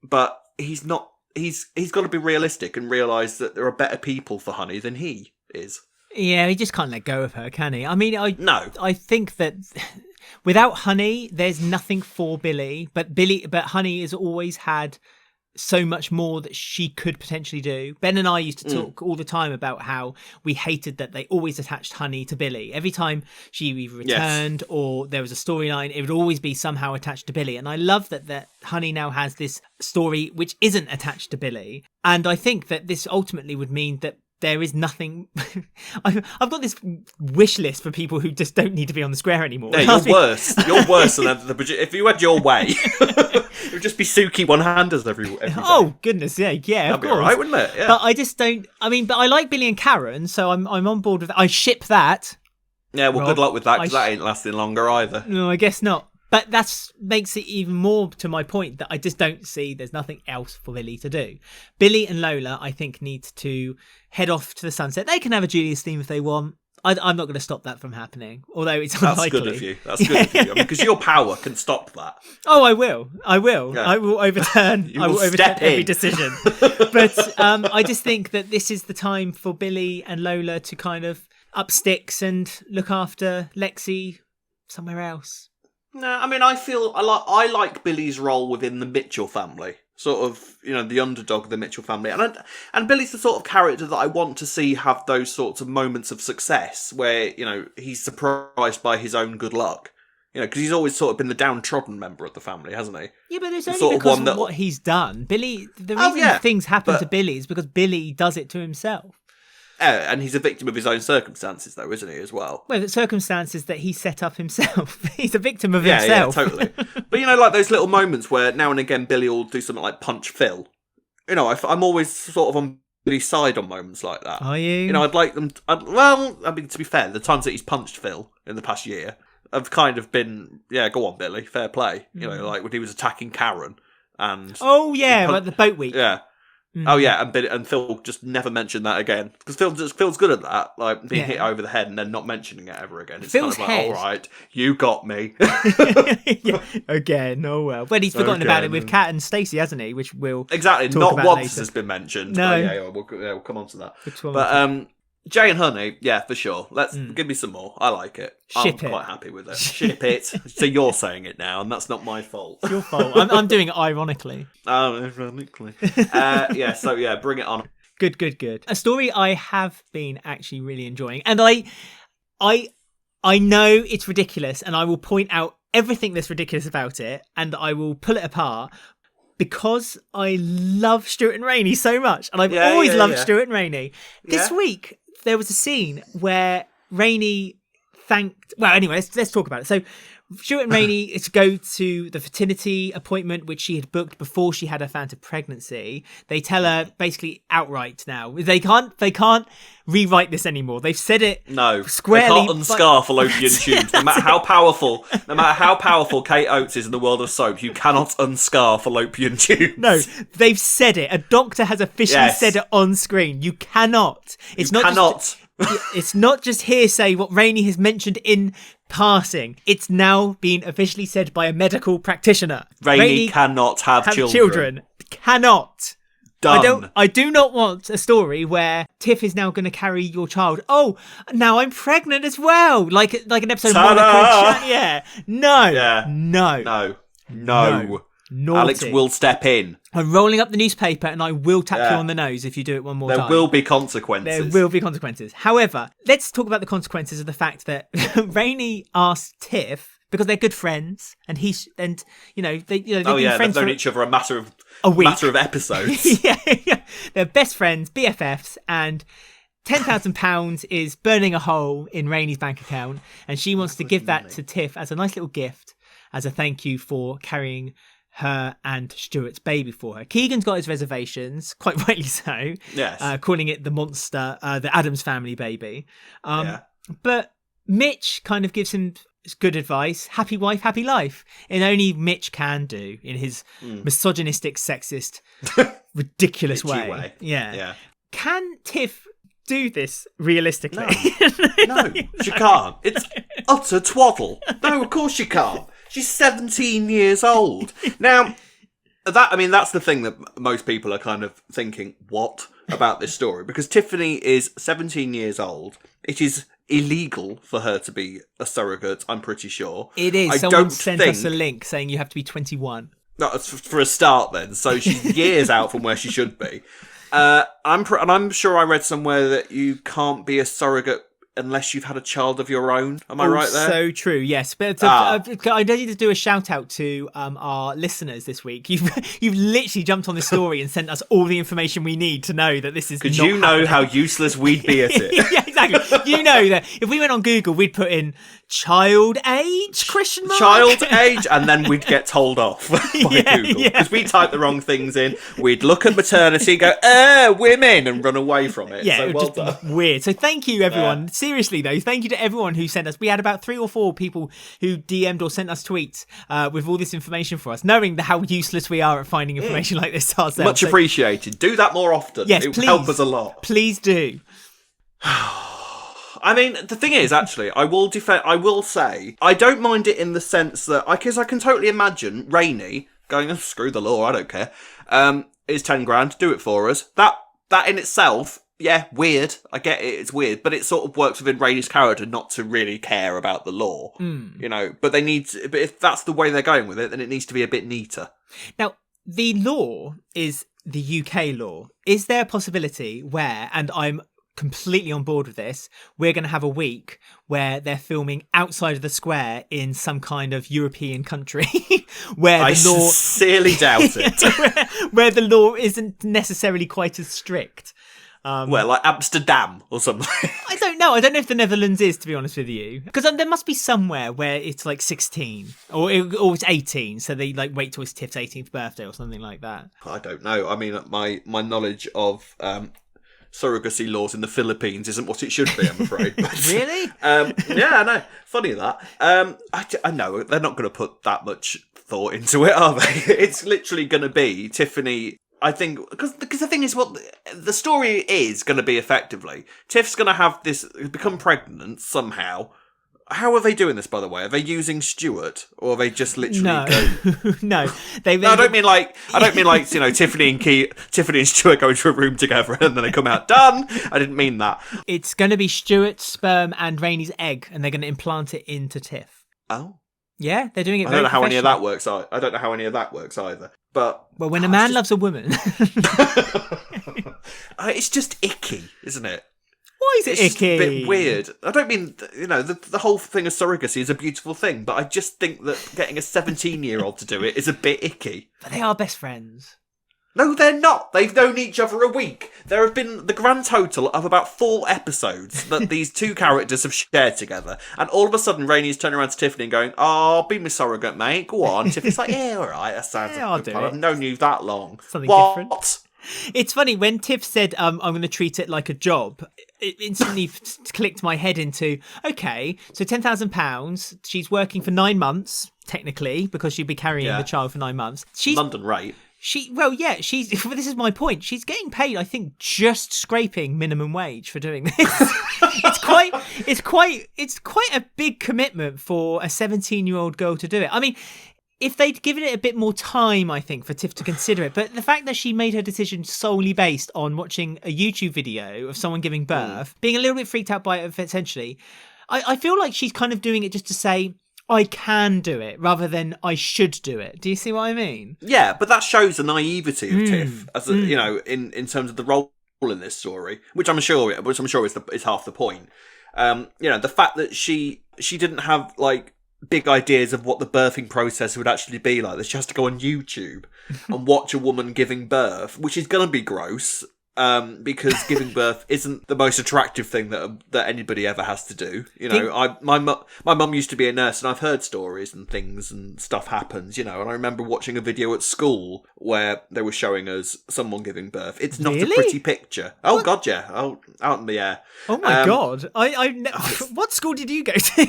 But he's not... He's got to be realistic and realise that there are better people for Honey than he is. Yeah, he just can't let go of her, can he? I mean, No. I think that without Honey, there's nothing for Billy. But Honey has always had so much more that she could potentially do. Ben and I used to talk all the time about how we hated that they always attached Honey to Billy. Every time she either returned or there was a storyline, it would always be somehow attached to Billy. And I love that Honey now has this story which isn't attached to Billy. And I think that this ultimately would mean that there is nothing... I've got this wish list for people who just don't need to be on the square anymore. Yeah, you're worse. You're worse than if you had your way. It would just be Suki one-handers every day. Oh, goodness sake, yeah, That'd of be course. all right, wouldn't it? Yeah. But I just don't... I mean, but I like Billy and Karen, so I'm on board with that. I ship that. Yeah, well, Rob, good luck with that, because that ain't lasting longer either. No, I guess not. But that makes it even more to my point that I just don't see there's nothing else for Billy to do. Billy and Lola, I think, need to head off to the sunset. They can have a Julius theme if they want. I'm not going to stop that from happening, although it's unlikely. That's good of you. That's good of you. Because your power can stop that. Oh, I will. Yeah. I will overturn. Every decision. But I just think that this is the time for Billy and Lola to kind of up sticks and look after Lexi somewhere else. No, I mean, I like Billy's role within the Mitchell family. Sort of, the underdog of the Mitchell family. And Billy's the sort of character that I want to see have those sorts of moments of success where, he's surprised by his own good luck. Because he's always sort of been the downtrodden member of the family, hasn't he? Yeah, but it's only because of what he's done. Billy, the reason things happen to Billy is because Billy does it to himself. And he's a victim of his own circumstances, though, isn't he, as well? Well, the circumstances that he set up himself. He's a victim of himself. Yeah, totally. But, like those little moments where now and again Billy will do something like punch Phil. I'm always sort of on Billy's side on moments like that. Are you? I'd like them... to be fair, the times that he's punched Phil in the past year have kind of been, go on, Billy, fair play. Like when he was attacking Karen and... Oh, yeah, like the boat week. Yeah. Mm. Oh yeah, and Phil just never mentioned that again because Phil's good at that, like being hit over the head and then not mentioning it ever again. It's Phil's kind of like, all right, you got me. Again, oh well. But he's forgotten about it with Kat and Stacey, hasn't he? Which we'll exactly talk not about once later. has been mentioned. No, we'll come on to that. But Jay and Honey, yeah, for sure. Let's give me some more. I like it. I'm quite happy with it. Ship it. So you're saying it now, and that's not my fault. It's your fault. I'm doing it ironically. Oh, ironically. So bring it on. Good. A story I have been actually really enjoying, and I know it's ridiculous, and I will point out everything that's ridiculous about it, and I will pull it apart. Because I love Stuart and Rainie so much, and I've always loved Stuart and Rainie. This week, there was a scene where Rainie thanked... Well, anyway, let's talk about it. So, Stuart and Rainie is to go to the fertility appointment, which she had booked before she had her phantom pregnancy. They tell her basically outright now. They can't rewrite this anymore. They've said it squarely. They can't unscar fallopian tubes. No matter how powerful Kate Oates is in the world of soap, you cannot unscar fallopian tubes. No, they've said it. A doctor has officially said it on screen. You cannot. It's not just hearsay what Rainie has mentioned in passing. It's now been officially said by a medical practitioner. Rainie cannot have children. Cannot. Done. I do not want a story where Tiff is now going to carry your child. Oh, now I'm pregnant as well. Like an episode of Monica. Yeah. No. Yeah. No. Naughty. Alex will step in. I'm rolling up the newspaper and I will tap you on the nose if you do it one more time. There will be consequences. There will be consequences. However, let's talk about the consequences of the fact that Rainie asked Tiff, because they're good friends, and they've been friends they've known each other a matter of episodes. yeah. They're best friends, BFFs, and £10,000 is burning a hole in Rainie's bank account, and she wants to give that to Tiff as a nice little gift, as a thank you for carrying her and Stuart's baby for her. Keegan's got his reservations, quite rightly so. Yes. Calling it the monster, the Addams Family baby. But Mitch kind of gives him good advice. Happy wife, happy life. And only Mitch can do in his misogynistic, sexist, ridiculous way. Yeah. Can Tiff do this realistically? No, she can't. It's utter twaddle. No, of course she can't. She's 17 years old. Now, that's the thing that most people are kind of thinking, what about this story? Because Tiffany is 17 years old. It is illegal for her to be a surrogate, I'm pretty sure. It is. Someone sent us a link saying you have to be 21. That's for a start then. So she's years out from where she should be. I'm sure I read somewhere that you can't be a surrogate unless you've had a child of your own. Am I right there? So true, yes. But I need to do a shout out to our listeners this week. You've literally jumped on this story and sent us all the information we need to know that this is because you know how useless we'd be at it. Yeah, exactly. You know that if we went on Google, we'd put in child age ? Child age, and then we'd get told off by Google because we typed the wrong things in. We'd look at maternity, go women, and run away from it. Yeah, so it was just weird. So thank you, everyone. Seriously though, thank you to everyone who sent us. We had about 3 or 4 people who DM'd or sent us tweets with all this information for us, knowing how useless we are at finding information like this ourselves. Much appreciated. Do that more often. Yes, it would help us a lot. Please do. I mean, the thing is, actually, I will say, I don't mind it in the sense that, because I can totally imagine Rainie going, oh, screw the law, I don't care. It's 10 grand, do it for us. That in itself, yeah, weird. I get it, it's weird, but it sort of works within Rainie's character not to really care about the law, but but if that's the way they're going with it, then it needs to be a bit neater. Now, the law is the UK law. Is there a possibility where, and I'm completely on board with this, we're going to have a week where they're filming outside of the square in some kind of European country where the law... I sincerely doubt it. where the law isn't necessarily quite as strict. Like Amsterdam or something. I don't know. I don't know if the Netherlands is, to be honest with you. Because there must be somewhere where it's like 16 or it's 18. So they wait till it's Tiff's 18th birthday or something like that. I don't know. I mean, my knowledge of... surrogacy laws in the Philippines isn't what it should be, I'm afraid. But, really? Yeah, I know. Funny that. I know they're not going to put that much thought into it, are they? It's literally going to be Tiffany. I think because the thing is, what the story is going to be effectively, Tiff's going to have become pregnant somehow. How are they doing this, by the way? Are they using Stuart, or are they just literally? No. I don't mean like Tiffany and Stuart go into a room together and then they come out done. I didn't mean that. It's going to be Stuart's sperm and Rainie's egg, and they're going to implant it into Tiff. Oh, yeah, they're doing it. I don't know how any of that works. I don't know how any of that works either. But when a man loves a woman, it's just icky, isn't it? Why is it icky? It's just a bit weird. I don't mean, the whole thing of surrogacy is a beautiful thing, but I just think that getting a 17-year-old to do it is a bit icky. But they are best friends. No, they're not. They've known each other a week. There have been the grand total of about 4 episodes that these two characters have shared together. And all of a sudden, Rainie's turning around to Tiffany and going, "Oh, be my surrogate, mate. Go on." Tiffany's like, "Yeah, all right. That sounds like good fun. I've known you that long." Something different. It's funny, when Tiff said, I'm going to treat it like a job, it instantly clicked my head into, okay, so £10,000, she's working for 9 months, technically, because she'd be carrying the child for 9 months. She's London rate. This is my point. She's getting paid, I think, just scraping minimum wage for doing this. It's quite a big commitment for a 17-year-old girl to do it. I mean, if they'd given it a bit more time, I think, for Tiff to consider it. But the fact that she made her decision solely based on watching a YouTube video of someone giving birth, being a little bit freaked out by it essentially, I feel like she's kind of doing it just to say, I can do it, rather than I should do it. Do you see what I mean? Yeah, but that shows the naivety of Tiff, as in terms of the role in this story, which I'm sure is half the point. The fact that she didn't have like big ideas of what the birthing process would actually be like. That she has to go on YouTube and watch a woman giving birth, which is going to be gross. Because giving birth isn't the most attractive thing that anybody ever has to do. My mum used to be a nurse, and I've heard stories and things and stuff happens. And I remember watching a video at school where they were showing us someone giving birth. It's not a pretty picture. Oh what? God, yeah. Oh, out in the air. Oh my God! What school did you go to?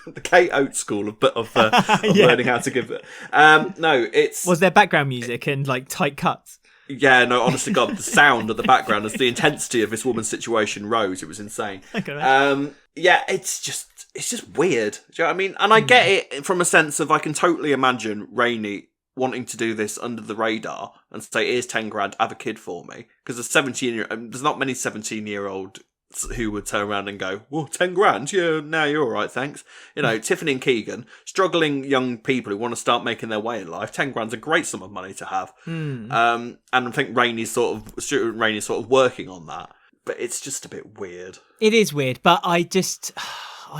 The Kate Oates School of learning how to give it. No, was there background music and like tight cuts? Yeah, no, honest to God, the sound of the background as the intensity of this woman's situation rose. It was insane. It's just weird. Do you know what I mean? And I get it from a sense of I can totally imagine Rainie wanting to do this under the radar and say, "Here's 10 grand, have a kid for me." Because there's not many 17-year-old who would turn around and go, "Well, 10 grand? Yeah, no, you're all right, thanks." Tiffany and Keegan, struggling young people who want to start making their way in life, 10 grand's a great sum of money to have. And I think Stuart and Rainie's sort of working on that. But it's just a bit weird. It is weird, but I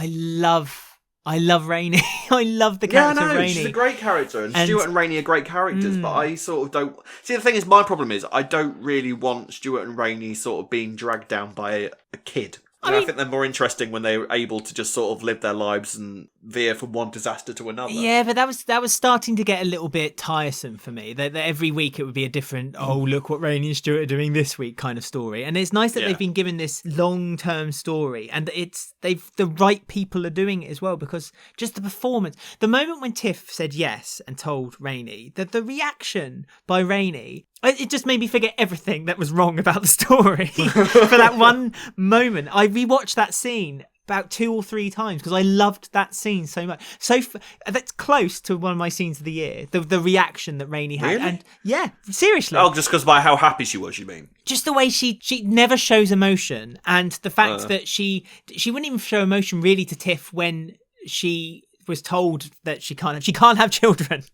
love Rainie. I love the character of Rainie. She's a great character, and Stuart and Rainie are great characters, but I sort of don't... See, the thing is, my problem is, I don't really want Stuart and Rainie sort of being dragged down by a kid. I think they're more interesting when they're able to just sort of live their lives and veer from one disaster to another. Yeah, but that was starting to get a little bit tiresome for me. That every week it would be a different, oh, look what Rainie and Stuart are doing this week kind of story. And it's nice that they've been given this long-term story, and the right people are doing it as well, because just the performance. The moment when Tiff said yes and told Rainie, the reaction by Rainie, it just made me forget everything that was wrong about the story for that one moment. I rewatched that scene about 2 or 3 times because I loved that scene so much. So that's close to one of my scenes of the year. The reaction that Rainie had, really? And yeah, seriously. Oh, just because by how happy she was, you mean? Just the way she never shows emotion, and the fact that she wouldn't even show emotion really to Tiff when she was told that she can't have children.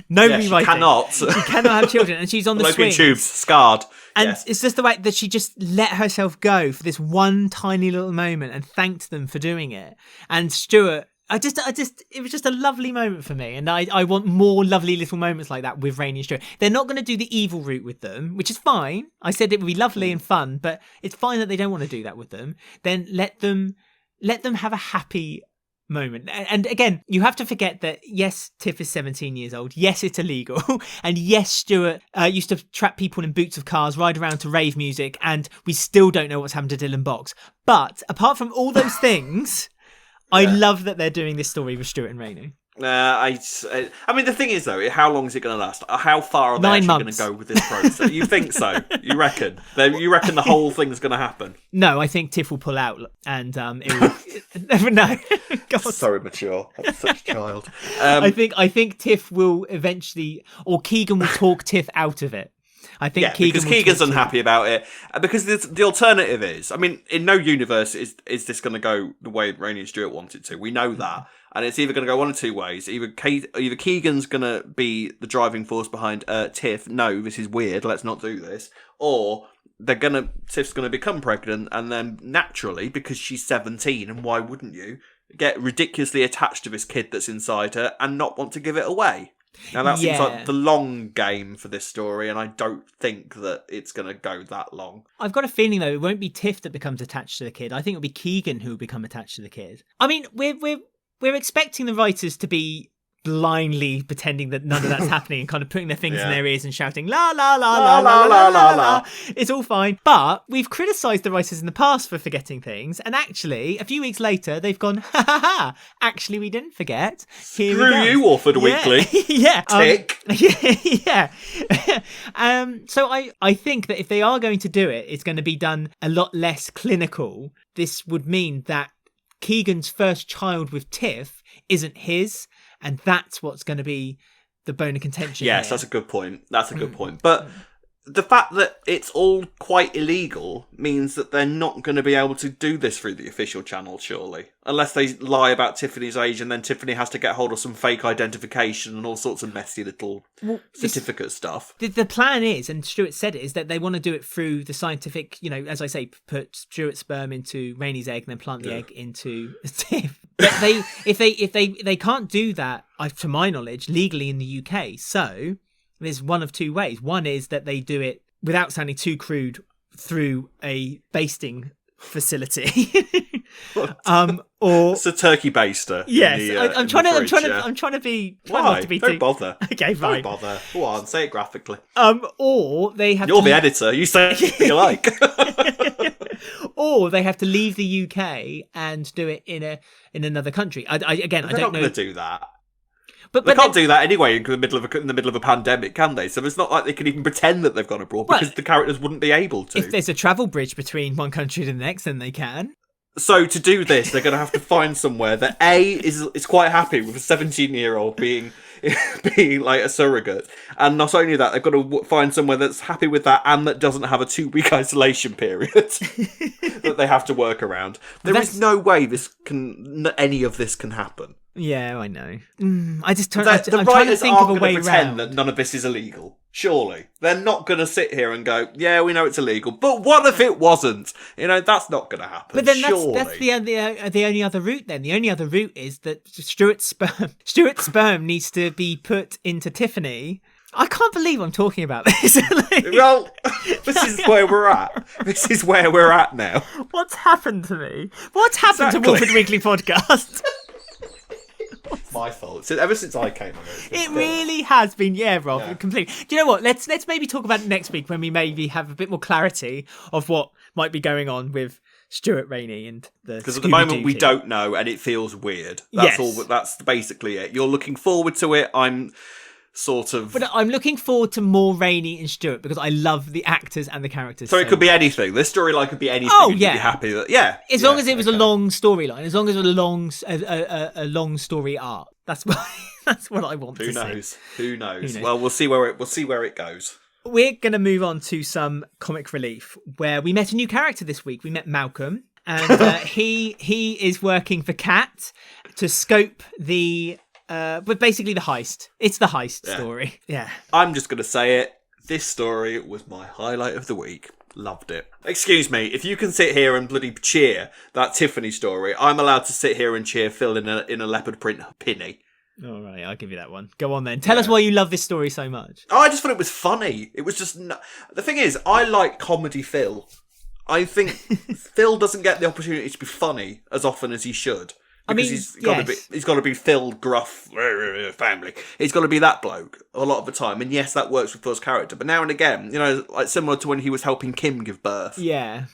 Nobody cannot. She cannot have children, and she's on the swing. Tubes, scarred. And it's just the way that she just let herself go for this one tiny little moment and thanked them for doing it. And Stuart, it was just a lovely moment for me. And I want more lovely little moments like that with Rainie and Stuart. They're not going to do the evil route with them, which is fine. I said it would be lovely and fun, but it's fine that they don't want to do that with them. Then let them have a happy moment. And again, you have to forget that yes, Tiff is 17 years old, yes, it's illegal, and yes, Stuart used to trap people in boots of cars, ride around to rave music, and we still don't know what's happened to Dylan Box. But apart from all those things, I love that they're doing this story with Stuart and Rainie. I mean, the thing is, though, how long is it going to last? How far are they 9 actually going months. to go with this process? You think so? You reckon? You reckon the whole thing's going to happen? No, I think Tiff will pull out, and it will. Never know. God. So immature. I'm such a child. I think Tiff will eventually, or Keegan will talk Tiff out of it. I think because Keegan's unhappy about it. Because the alternative is, I mean, in no universe is this going to go the way Rainie and Stuart want it to. We know that. And it's either going to go one of two ways. Either Keegan's going to be the driving force behind Tiff. No, this is weird. Let's not do this. Or Tiff's going to become pregnant, and then naturally, because she's 17, and why wouldn't you, get ridiculously attached to this kid that's inside her and not want to give it away. Now that seems like the long game for this story, and I don't think that it's going to go that long. I've got a feeling though it won't be Tiff that becomes attached to the kid. I think it'll be Keegan who will become attached to the kid. I mean, we're expecting the writers to be blindly pretending that none of that's happening and kind of putting their fingers in their ears and shouting la la la la la la la la. It's all fine. But we've criticised the writers in the past for forgetting things, and actually a few weeks later they've gone ha ha ha. Actually, we didn't forget. Here Screw we go. you, Walford Weekly. Yeah. Tick. Yeah. So I think that if they are going to do it, it's going to be done a lot less clinical. This would mean that Keegan's first child with Tiff isn't his, and that's what's going to be the bone of contention. Yes, here. that's a good point. But the fact that it's all quite illegal means that they're not going to be able to do this through the official channel, surely. Unless they lie about Tiffany's age, and then Tiffany has to get hold of some fake identification and all sorts of messy little certificate stuff. The plan is, and Stuart said it, is that they want to do it through the scientific, as I say, put Stuart's sperm into Rainie's egg and then plant the egg into Tiff. But if they can't do that, to my knowledge, legally in the UK. So there's one of two ways. One is that they do it without sounding too crude through a basting facility. Or it's a turkey baster. Yes, I'm trying to be. Not to be Don't too... bother. Okay, fine. Don't bother. Go on, say it graphically. Or they have. You're the editor. You say what you like. Or they have to leave the UK and do it in another country. I don't know. They're not going to do that. But they can't do that anyway in the middle of a pandemic, can they? So it's not like they can even pretend that they've gone abroad because the characters wouldn't be able to. If there's a travel bridge between one country and the next, then they can. So to do this, they're going to have to find somewhere that is quite happy with a 17-year-old being like a surrogate, and not only that, they've got to find somewhere that's happy with that and that doesn't have a 2-week isolation period that they have to work around. There is no way any of this can happen. Yeah, I know. I just the I'm trying to writers think of a aren't way going to pretend around. that none of this is illegal. Surely they're not going to sit here and go, "Yeah, we know it's illegal," but what if it wasn't? That's not going to happen. But then surely. that's the only other route. Then the only other route is that Stuart's sperm needs to be put into Tiffany. I can't believe I'm talking about this. Well, this is where we're at. This is where we're at now. What's happened to me? What's happened to Walford Weekly podcast? It's my fault. So ever since I came on it really has been, Rob, completely. Do you know what? Let's maybe talk about it next week when we maybe have a bit more clarity of what might be going on with Stuart, Rainie, and the because at the moment we don't know, and it feels weird. That's all. That's basically it. You're looking forward to it. I'm sort of. But I'm looking forward to more Rainie and Stuart because I love the actors and the characters. So it could be anything. This storyline could be anything. Oh, and yeah. You'd be happy that as long as it was a long storyline, as long as it was a long story arc. That's what I want to see. Who knows? Well, we'll see where it goes. We're going to move on to some comic relief where we met a new character this week. We met Malcolm, and he is working for Cat to scope but basically the heist. It's the heist story. Yeah. I'm just going to say it. This story was my highlight of the week. Loved it. Excuse me, if you can sit here and bloody cheer that Tiffany story, I'm allowed to sit here and cheer Phil in a leopard print pinny. All right, I'll give you that one. Go on then. Tell us why you love this story so much. Oh, I just thought it was funny. It was just... The thing is, I like comedy Phil. I think Phil doesn't get the opportunity to be funny as often as he should. Because he's got to be Phil Gruff family. He's got to be that bloke a lot of the time. And yes, that works with Phil's character. But now and again, like similar to when he was helping Kim give birth. Yeah.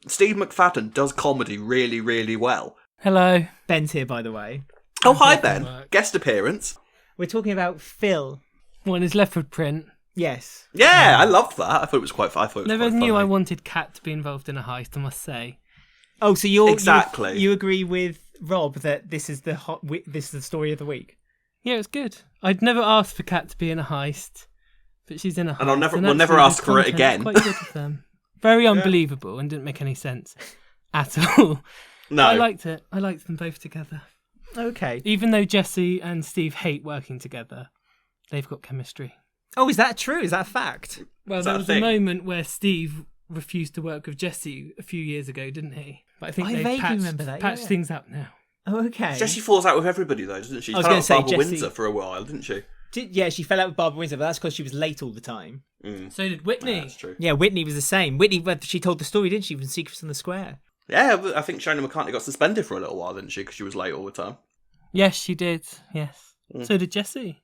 Steve McFadden does comedy really, really well. Hello. Ben's here, by the way. Oh, hi, That didn't Ben. work. Guest appearance. We're talking about Phil. One is leopard print. Yes. Yeah, I loved that. I thought it was quite fun. Never knew I wanted Kat to be involved in a heist, I must say. Oh, so Exactly. you agree with Rob that this is this is the story of the week? Yeah, it's good. I'd never asked for Kat to be in a heist, but she's in a heist. And we'll actually never the ask for it content's again. Quite good of them. Very unbelievable and didn't make any sense at all. No. I liked it. I liked them both together. Okay. Even though Jesse and Steve hate working together, they've got chemistry. Oh, is that true? Is that a fact? Well, Is that there a was thing? a moment where Steve refused to work with Jesse a few years ago, didn't he? But I think I they've vaguely patched, remember that, patched yeah. things up now. Oh, okay. Jessie falls out with everybody, though, doesn't she? I was Fell gonna out with say, Barbara Jessie- Windsor for a while, didn't she? Yeah, she fell out with Barbara Windsor, but that's because she was late all the time. So did Whitney. Yeah, that's true. Yeah, Whitney was the same. Whitney, she told the story, didn't she, from Secrets on the Square? Yeah, but I think Shona McCartney got suspended for a little while, didn't she? Because she was late all the time. Yes, she did. Yes. So did Jesse.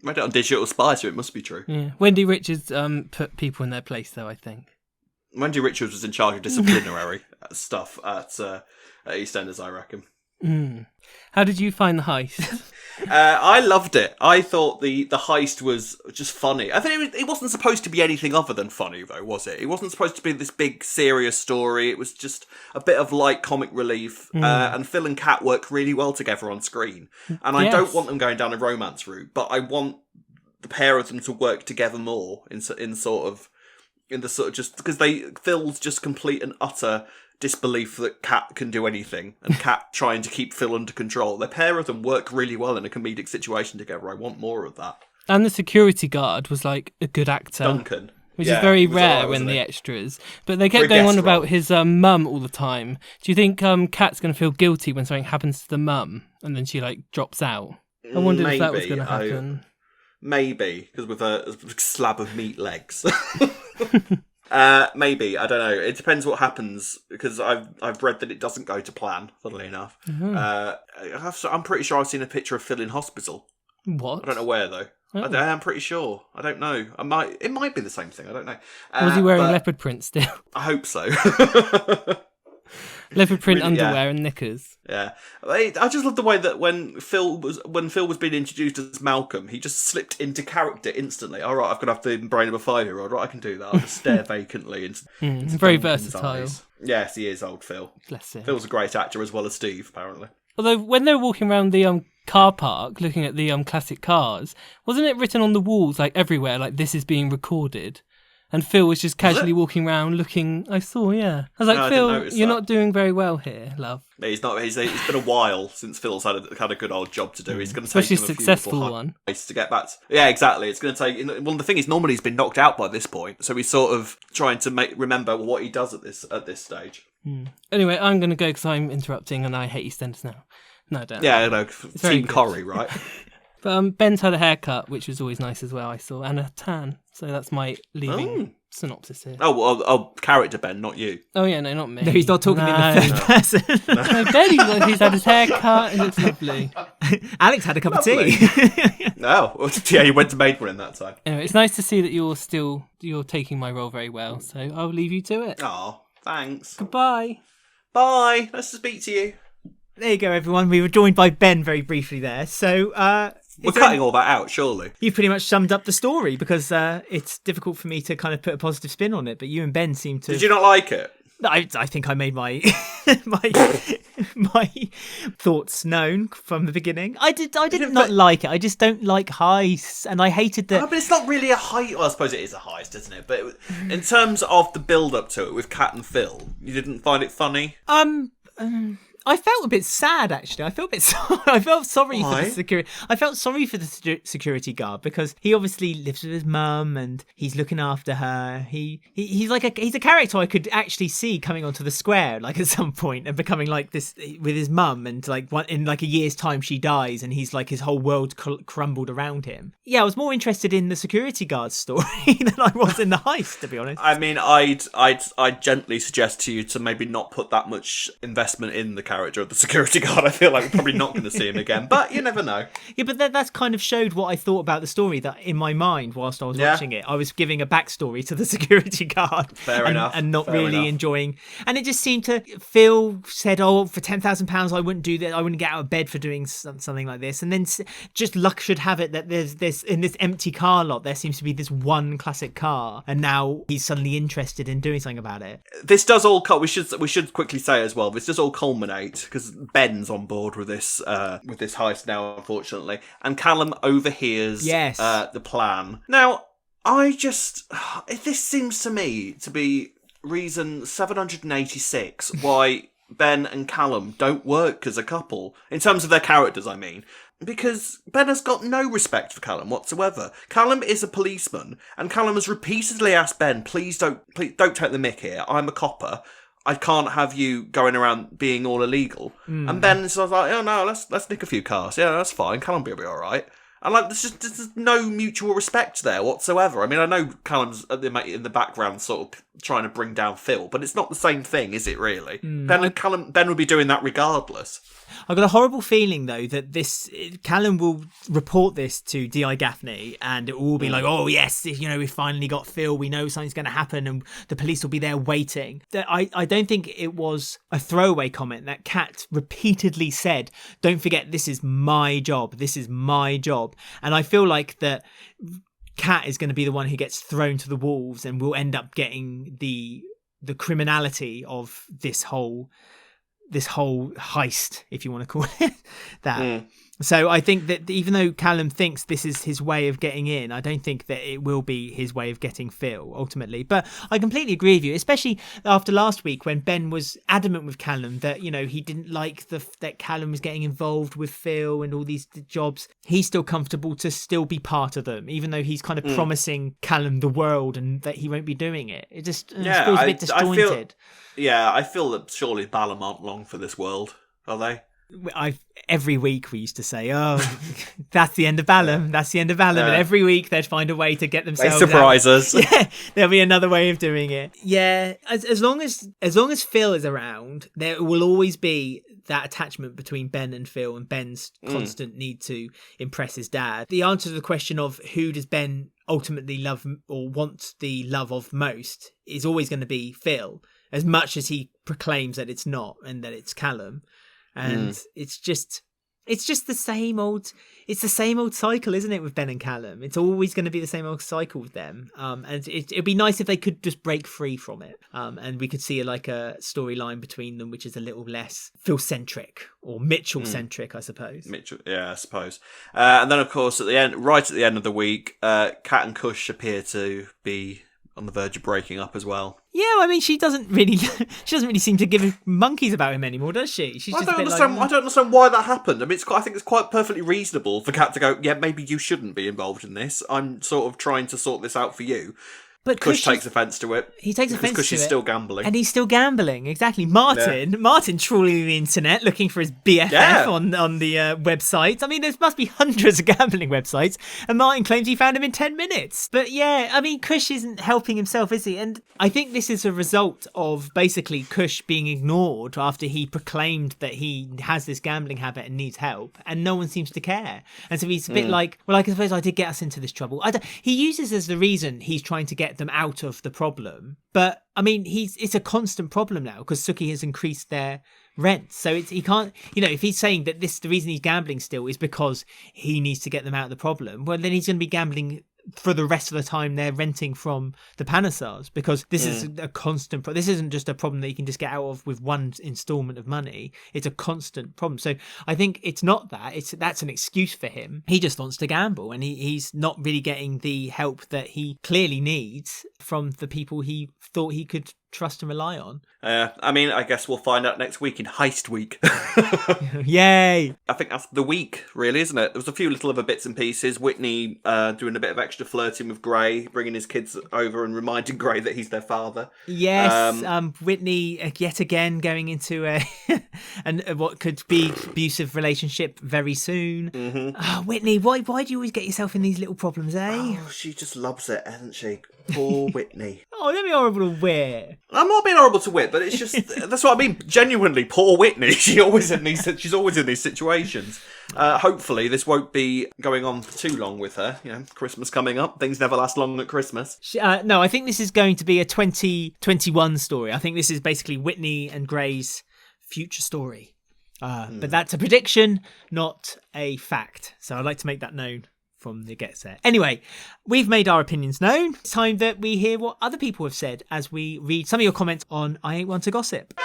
Read it on Digital Spy, so it must be true. Yeah. Wendy Richards put people in their place, though, I think. Wendy Richards was in charge of disciplinary stuff at EastEnders, I reckon. How did you find the heist? I loved it. I thought the heist was just funny. I think it wasn't supposed to be anything other than funny, though, was it? It wasn't supposed to be this big, serious story. It was just a bit of light comic relief. And Phil and Kat work really well together on screen. And I don't want them going down a romance route, but I want the pair of them to work together more in the sort of just because Phil's just complete and utter disbelief that Kat can do anything, and Kat trying to keep Phil under control. The pair of them work really well in a comedic situation together. I want more of that. And the security guard was like a good actor. Duncan. Which Yeah, is very he was rare alright, in wasn't the he? extras. But they kept For a going on guest about role. his mum all the time. Do you think Kat's going to feel guilty when something happens to the mum and then she like drops out? I wondered if that was Maybe. going to happen. Maybe, because with a slab of meat legs. Maybe, I don't know. It depends what happens, because I've read that it doesn't go to plan, funnily enough. I'm pretty sure I've seen a picture of Phil in hospital. What? I don't know where, though. Oh. I am pretty sure. I don't know. It might be the same thing. I don't know. Was he wearing but leopard print still? I hope so. Leopard print Really, yeah. underwear and knickers. Yeah, I just love the way that when Phil was being introduced as Malcolm, he just slipped into character instantly. All right, I've got to have the brain of a 5-year-old. Right, I can do that. I'll just stare vacantly into Very Duncan's versatile. eyes. Yes, he is, old Phil. Bless him. Phil's a great actor as well as Steve, apparently. Although when they were walking around the car park looking at the classic cars, wasn't it written on the walls like everywhere like this is being recorded? And Phil was just casually walking around looking. I saw, yeah. I was like, No, I didn't Phil, notice you're that. not doing very well here, love. Yeah, he's not. It's been a while since Phil's had a good old job to do. He's going to Especially take him a successful one. to get back. Yeah, exactly. It's going to take. Well, the thing is, normally he's been knocked out by this point, so he's sort of trying to remember what he does at this stage. Anyway, I'm going to go because I'm interrupting and I hate EastEnders now. No, I don't. Yeah, I know. very Team good. Corrie, right? But Ben's had a haircut, which was always nice as well, I saw, and a tan. So that's my leaving synopsis here. Oh, character Ben, not you. Oh, yeah, no, not me. No, he's not talking in the third person. No, Ben, he's had his hair cut. It looks lovely. Alex had a cup Lovely. of tea. No, yeah, you went to Maid in that time. Anyway, it's nice to see that you're taking my role very well. So I'll leave you to it. Oh, thanks. Goodbye. Bye. Nice to speak to you. There you go, everyone. We were joined by Ben very briefly there. So We're cutting all that out, surely. you've pretty much summed up the story, because it's difficult for me to kind of put a positive spin on it. But you and Ben seem to. Did you not like it? I think I made my my thoughts known from the beginning. I did not like it. I just don't like heists, and I hated No, that. but it's not really a heist. Well, I suppose it is a heist, isn't it? But in terms of the build-up to it with Kat and Phil, you didn't find it funny? I felt a bit sad, actually. I felt a bit I felt sorry Why? for the security. I felt sorry for the security guard, because he obviously lives with his mum and he's looking after her. He's a character I could actually see coming onto the square, like at some point, and becoming like this with his mum, and like in like a year's time she dies, and he's like his whole world crumbled around him. Yeah, I was more interested in the security guard's story than I was in the heist, to be honest. I mean, I'd gently suggest to you to maybe not put that much investment in the character of the security guard. I feel like we're probably not going to see him again, but you never know. Yeah, but that's kind of showed what I thought about the story, that in my mind, whilst I was watching it, I was giving a backstory to the security guard. Fair enough. And not Fair really enough. enjoying. And it just seemed to, Phil said, oh, for £10,000, I wouldn't do that. I wouldn't get out of bed for doing something like this. And then just luck should have it that there's this, in this empty car lot, there seems to be this one classic car. And now he's suddenly interested in doing something about it. This does all, we should quickly say as well, this does all culminate, because Ben's on board with this heist now, unfortunately. And Callum overhears the plan. Now, this seems to me to be reason 786 why Ben and Callum don't work as a couple, in terms of their characters, I mean. Because Ben has got no respect for Callum whatsoever. Callum is a policeman, and Callum has repeatedly asked Ben, please don't take the mick here. I'm a copper. I can't have you going around being all illegal. And Ben is like, oh no, let's nick a few cars. Yeah, that's fine. Callum will be all right. And like, there's no mutual respect there whatsoever. I mean, I know Callum's in the background sort of trying to bring down Phil, but it's not the same thing, is it really? Ben would be doing that regardless. I've got a horrible feeling, though, that Callum will report this to D.I. Gaffney, and it will all be like, oh, yes, we finally got Phil, we know something's going to happen, and the police will be there waiting. I don't think it was a throwaway comment that Kat repeatedly said, don't forget, this is my job, this is my job. And I feel like that Kat is going to be the one who gets thrown to the wolves and will end up getting the criminality of this whole heist, if you want to call it that. So I think that even though Callum thinks this is his way of getting in, I don't think that it will be his way of getting Phil ultimately. But I completely agree with you, especially after last week when Ben was adamant with Callum that, he didn't like that Callum was getting involved with Phil and all these jobs. He's still comfortable to still be part of them, even though he's kind of promising Callum the world and that he won't be doing it. It just feels a bit disjointed. I feel that surely Ballum aren't long for this world, are they? Every week we used to say, oh, that's the end of Ballum, that's the end of Ballum, and every week they'd find a way to get themselves they surprise out. us. Yeah, there'll be another way of doing it. Yeah, as long as Phil is around, there will always be that attachment between Ben and Phil, and Ben's constant need to impress his dad. The answer to the question of who does Ben ultimately love or want the love of most is always going to be Phil, as much as he proclaims that it's not and that it's Callum. And it's just the same old cycle, isn't it, with Ben and Callum? It's always going to be the same old cycle with them. And it'd be nice if they could just break free from it. And we could see a storyline between them, which is a little less Phil-centric or Mitchell-centric, I suppose. Mitchell, yeah, I suppose. And then, of course, right at the end of the week, Kat and Kush appear to be on the verge of breaking up as well. Yeah, I mean, she doesn't really seem to give monkeys about him anymore, does she? I don't understand why that happened. I mean, I think it's quite perfectly reasonable for Kat to go, yeah, maybe you shouldn't be involved in this. I'm sort of trying to sort this out for you. But Kush takes offence to it. He takes offence to it. Because Kush is still gambling. And he's still gambling, exactly. Martin trawling the internet looking for his BFF on the website. I mean, there must be hundreds of gambling websites, and Martin claims he found him in 10 minutes. But yeah, I mean, Kush isn't helping himself, is he? And I think this is a result of basically Kush being ignored after he proclaimed that he has this gambling habit and needs help, and no one seems to care. And so he's a bit like, well, I suppose I did get us into this trouble. He uses as the reason he's trying to get them out of the problem, but I mean, it's a constant problem now because Suki has increased their rent, so he can't, if he's saying that the reason he's gambling still is because he needs to get them out of the problem, well, then he's going to be gambling for the rest of the time they're renting from the Panasars, because this is a constant this isn't just a problem that you can just get out of with one installment of money. It's a constant problem. So I think it's not that's an excuse for him. He just wants to gamble, and he's not really getting the help that he clearly needs from the people he thought he could trust and rely on. I mean, I guess we'll find out next week in Heist Week. Yay! I think that's the week, really, isn't it? There was a few little other bits and pieces. Whitney doing a bit of extra flirting with Gray, bringing his kids over and reminding Gray that he's their father. Yes, Whitney yet again going into what could be abusive relationship very soon. Oh, Whitney, why do you always get yourself in these little problems, eh? Oh, she just loves it, hasn't she? Poor Whitney. Oh, that'd be horrible to wear. I'm not being horrible to Whit, but it's just that's what I mean. Genuinely, poor Whitney. She's always in these situations. Hopefully, this won't be going on for too long with her. You know, Christmas coming up. Things never last long at Christmas. No, I think this is going to be a 2021 story. I think this is basically Whitney and Gray's future story. But that's a prediction, not a fact. So I'd like to make that known from the get-set. Anyway, we've made our opinions known. It's time that we hear what other people have said as we read some of your comments on I Ain't One to Gossip.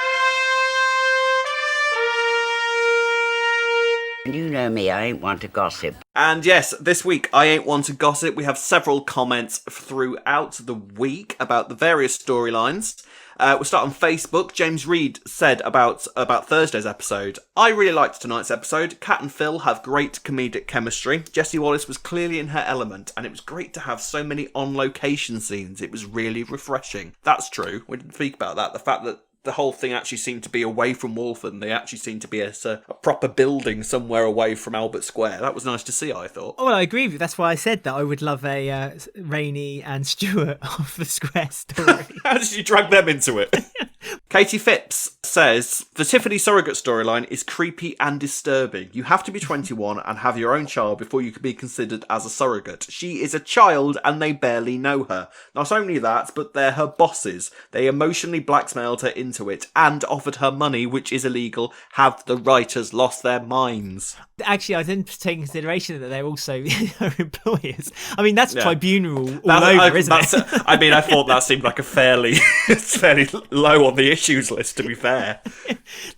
You know me, I ain't one to gossip. And yes, this week, I Ain't One to Gossip. We have several comments throughout the week about the various storylines. We'll start on Facebook. James Reed said about Thursday's episode, I really liked tonight's episode. Kat and Phil have great comedic chemistry. Jessie Wallace was clearly in her element, and it was great to have so many on-location scenes. It was really refreshing. That's true. We didn't speak about that. The fact that the whole thing actually seemed to be away from Walford, and they actually seemed to be a proper building somewhere away from Albert Square. That was nice to see, I thought. Oh, well, I agree with you. That's why I said that I would love a Rainie and Stuart off the Square story. How did you drag them into it? Katie Phipps says, the Tiffany surrogate storyline is creepy and disturbing. You have to be 21 and have your own child before you can be considered as a surrogate. She is a child and they barely know her. Not only that, but they're her bosses. They emotionally blackmailed her into it and offered her money, which is illegal. Have the writers lost their minds? Actually, I didn't take into consideration that they're also her employers. I mean, that's tribunal all over, isn't it? I mean, I thought that seemed like a fairly low on the issues list, to be fair.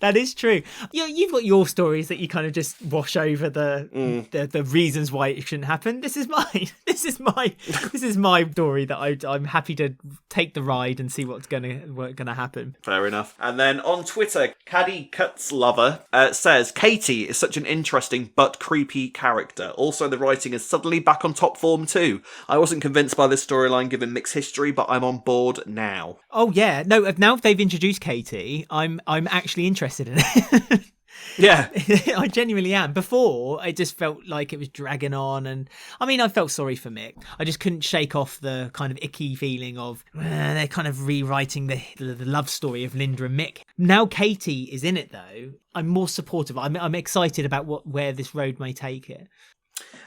That is true. You've got your stories that you kind of just wash over the reasons why it shouldn't happen. This is mine. This is my story that I'm happy to take the ride and see what's gonna happen. Fair enough. And then on Twitter, Caddy Cuts Lover says, Katie is such an interesting but creepy character. Also, the writing is suddenly back on top form too. I wasn't convinced by this storyline given Mick's history, but I'm on board now. Oh yeah, no. Now they've introduced Katie, I'm actually interested in it. Yeah. I genuinely am. Before, I just felt like it was dragging on, and I mean, I felt sorry for Mick. I just couldn't shake off the kind of icky feeling of they're kind of rewriting the love story of Linda and Mick. Now Katie is in it, though. I'm more supportive. I'm excited about where this road may take it.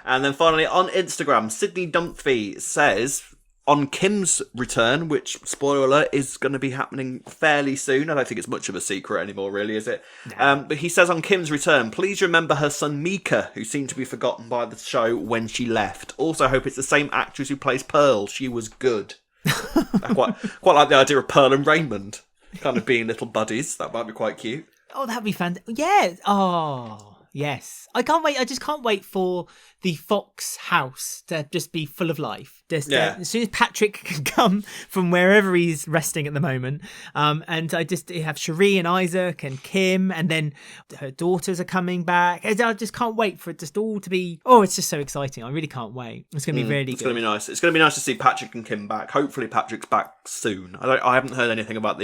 And then finally, on Instagram, Sydney Dumphy says, on Kim's return, which, spoiler alert, is going to be happening fairly soon. I don't think it's much of a secret anymore, really, is it? No. But he says on Kim's return, please remember her son Mika, who seemed to be forgotten by the show when she left. Also hope it's the same actress who plays Pearl. She was good. I quite like the idea of Pearl and Raymond kind of being little buddies. That might be quite cute. Oh, that'd be fantastic. Yeah. Oh, yes. I can't wait. I just can't wait for the Fox house to just be full of life. As soon as Patrick can come from wherever he's resting at the moment, and I just have Cherie and Isaac and Kim, and then her daughters are coming back. I just can't wait for it just all to be. Oh, it's just so exciting! I really can't wait. It's going to be really good. It's going to be nice. It's going to be nice to see Patrick and Kim back. Hopefully, Patrick's back soon. I haven't heard anything about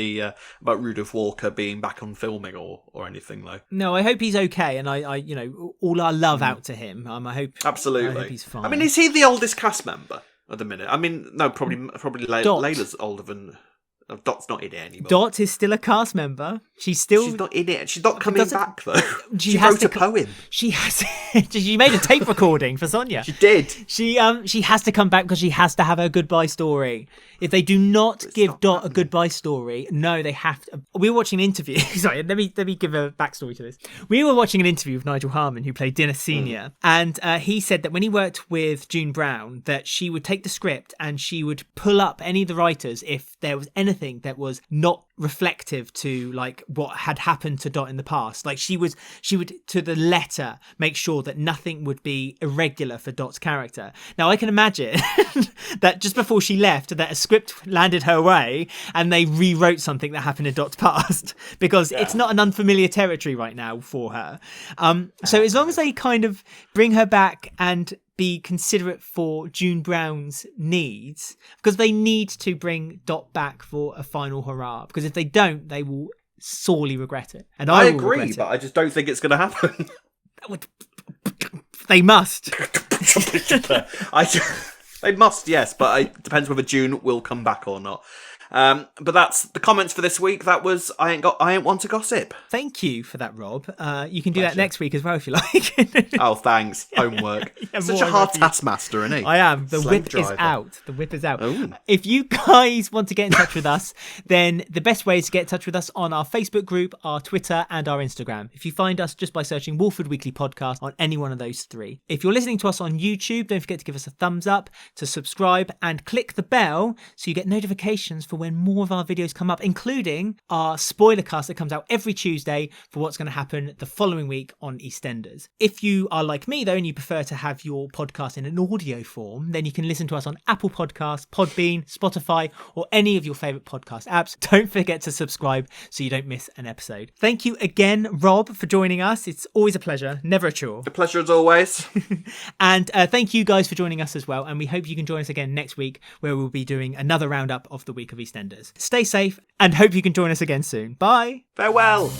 about Rudolph Walker being back on filming or anything though. No, I hope he's okay, and I all our love out to him. I hope. Absolutely. I hope he's fine. I mean, is he the oldest cast member at the minute? I mean, no, probably Layla's older than... Dot's not in it anymore. Dot is still a cast member. She's not in it. She's not coming back, though. She wrote a poem. She has. She made a tape recording for Sonia. She did. She has to come back because she has to have her goodbye story. If they do not give Dot a goodbye story, no, they have to. We were watching an interview. Sorry, let me give a backstory to this. We were watching an interview with Nigel Harman, who played Dinner Senior, and he said that when he worked with June Brown, that she would take the script and she would pull up any of the writers if there was anything that was not reflective to like what had happened to Dot in the past. Like she would to the letter make sure that nothing would be irregular for Dot's character. Now I can imagine that just before she left that a script landed her way and they rewrote something that happened in Dot's past because it's not an unfamiliar territory right now for her. So as long as they kind of bring her back and be considerate for June Brown's needs, because they need to bring Dot back for a final hurrah, because if they don't, they will sorely regret it. And I agree, but I just don't think it's going to happen. They must. They must, yes, but it depends whether June will come back or not. But that's the comments for this week. That was I ain't want to gossip. Thank you for that, Rob. You can do that Pleasure. next week as well if you like. Oh, thanks. Homework. Yeah, Such more a hard homework. taskmaster, isn't he? I am. The Slave whip driver. is out. The whip is out. Ooh. If you guys want to get in touch with us, then the best way is to get in touch with us on our Facebook group, our Twitter, and our Instagram. If you find us just by searching Walford Weekly Podcast on any one of those three. If you're listening to us on YouTube, don't forget to give us a thumbs up, to subscribe, and click the bell so you get notifications for when more of our videos come up, including our spoiler cast that comes out every Tuesday for what's going to happen the following week on EastEnders. If you are like me, though, and you prefer to have your podcast in an audio form, then you can listen to us on Apple Podcasts, Podbean, Spotify, or any of your favourite podcast apps. Don't forget to subscribe so you don't miss an episode. Thank you again, Rob, for joining us. It's always a pleasure, never a chore. A pleasure as always. And thank you guys for joining us as well. And we hope you can join us again next week, where we'll be doing another roundup of the week of EastEnders. Stay safe and hope you can join us again soon. Bye. Farewell.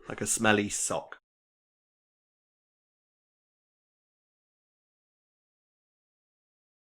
Like a smelly sock.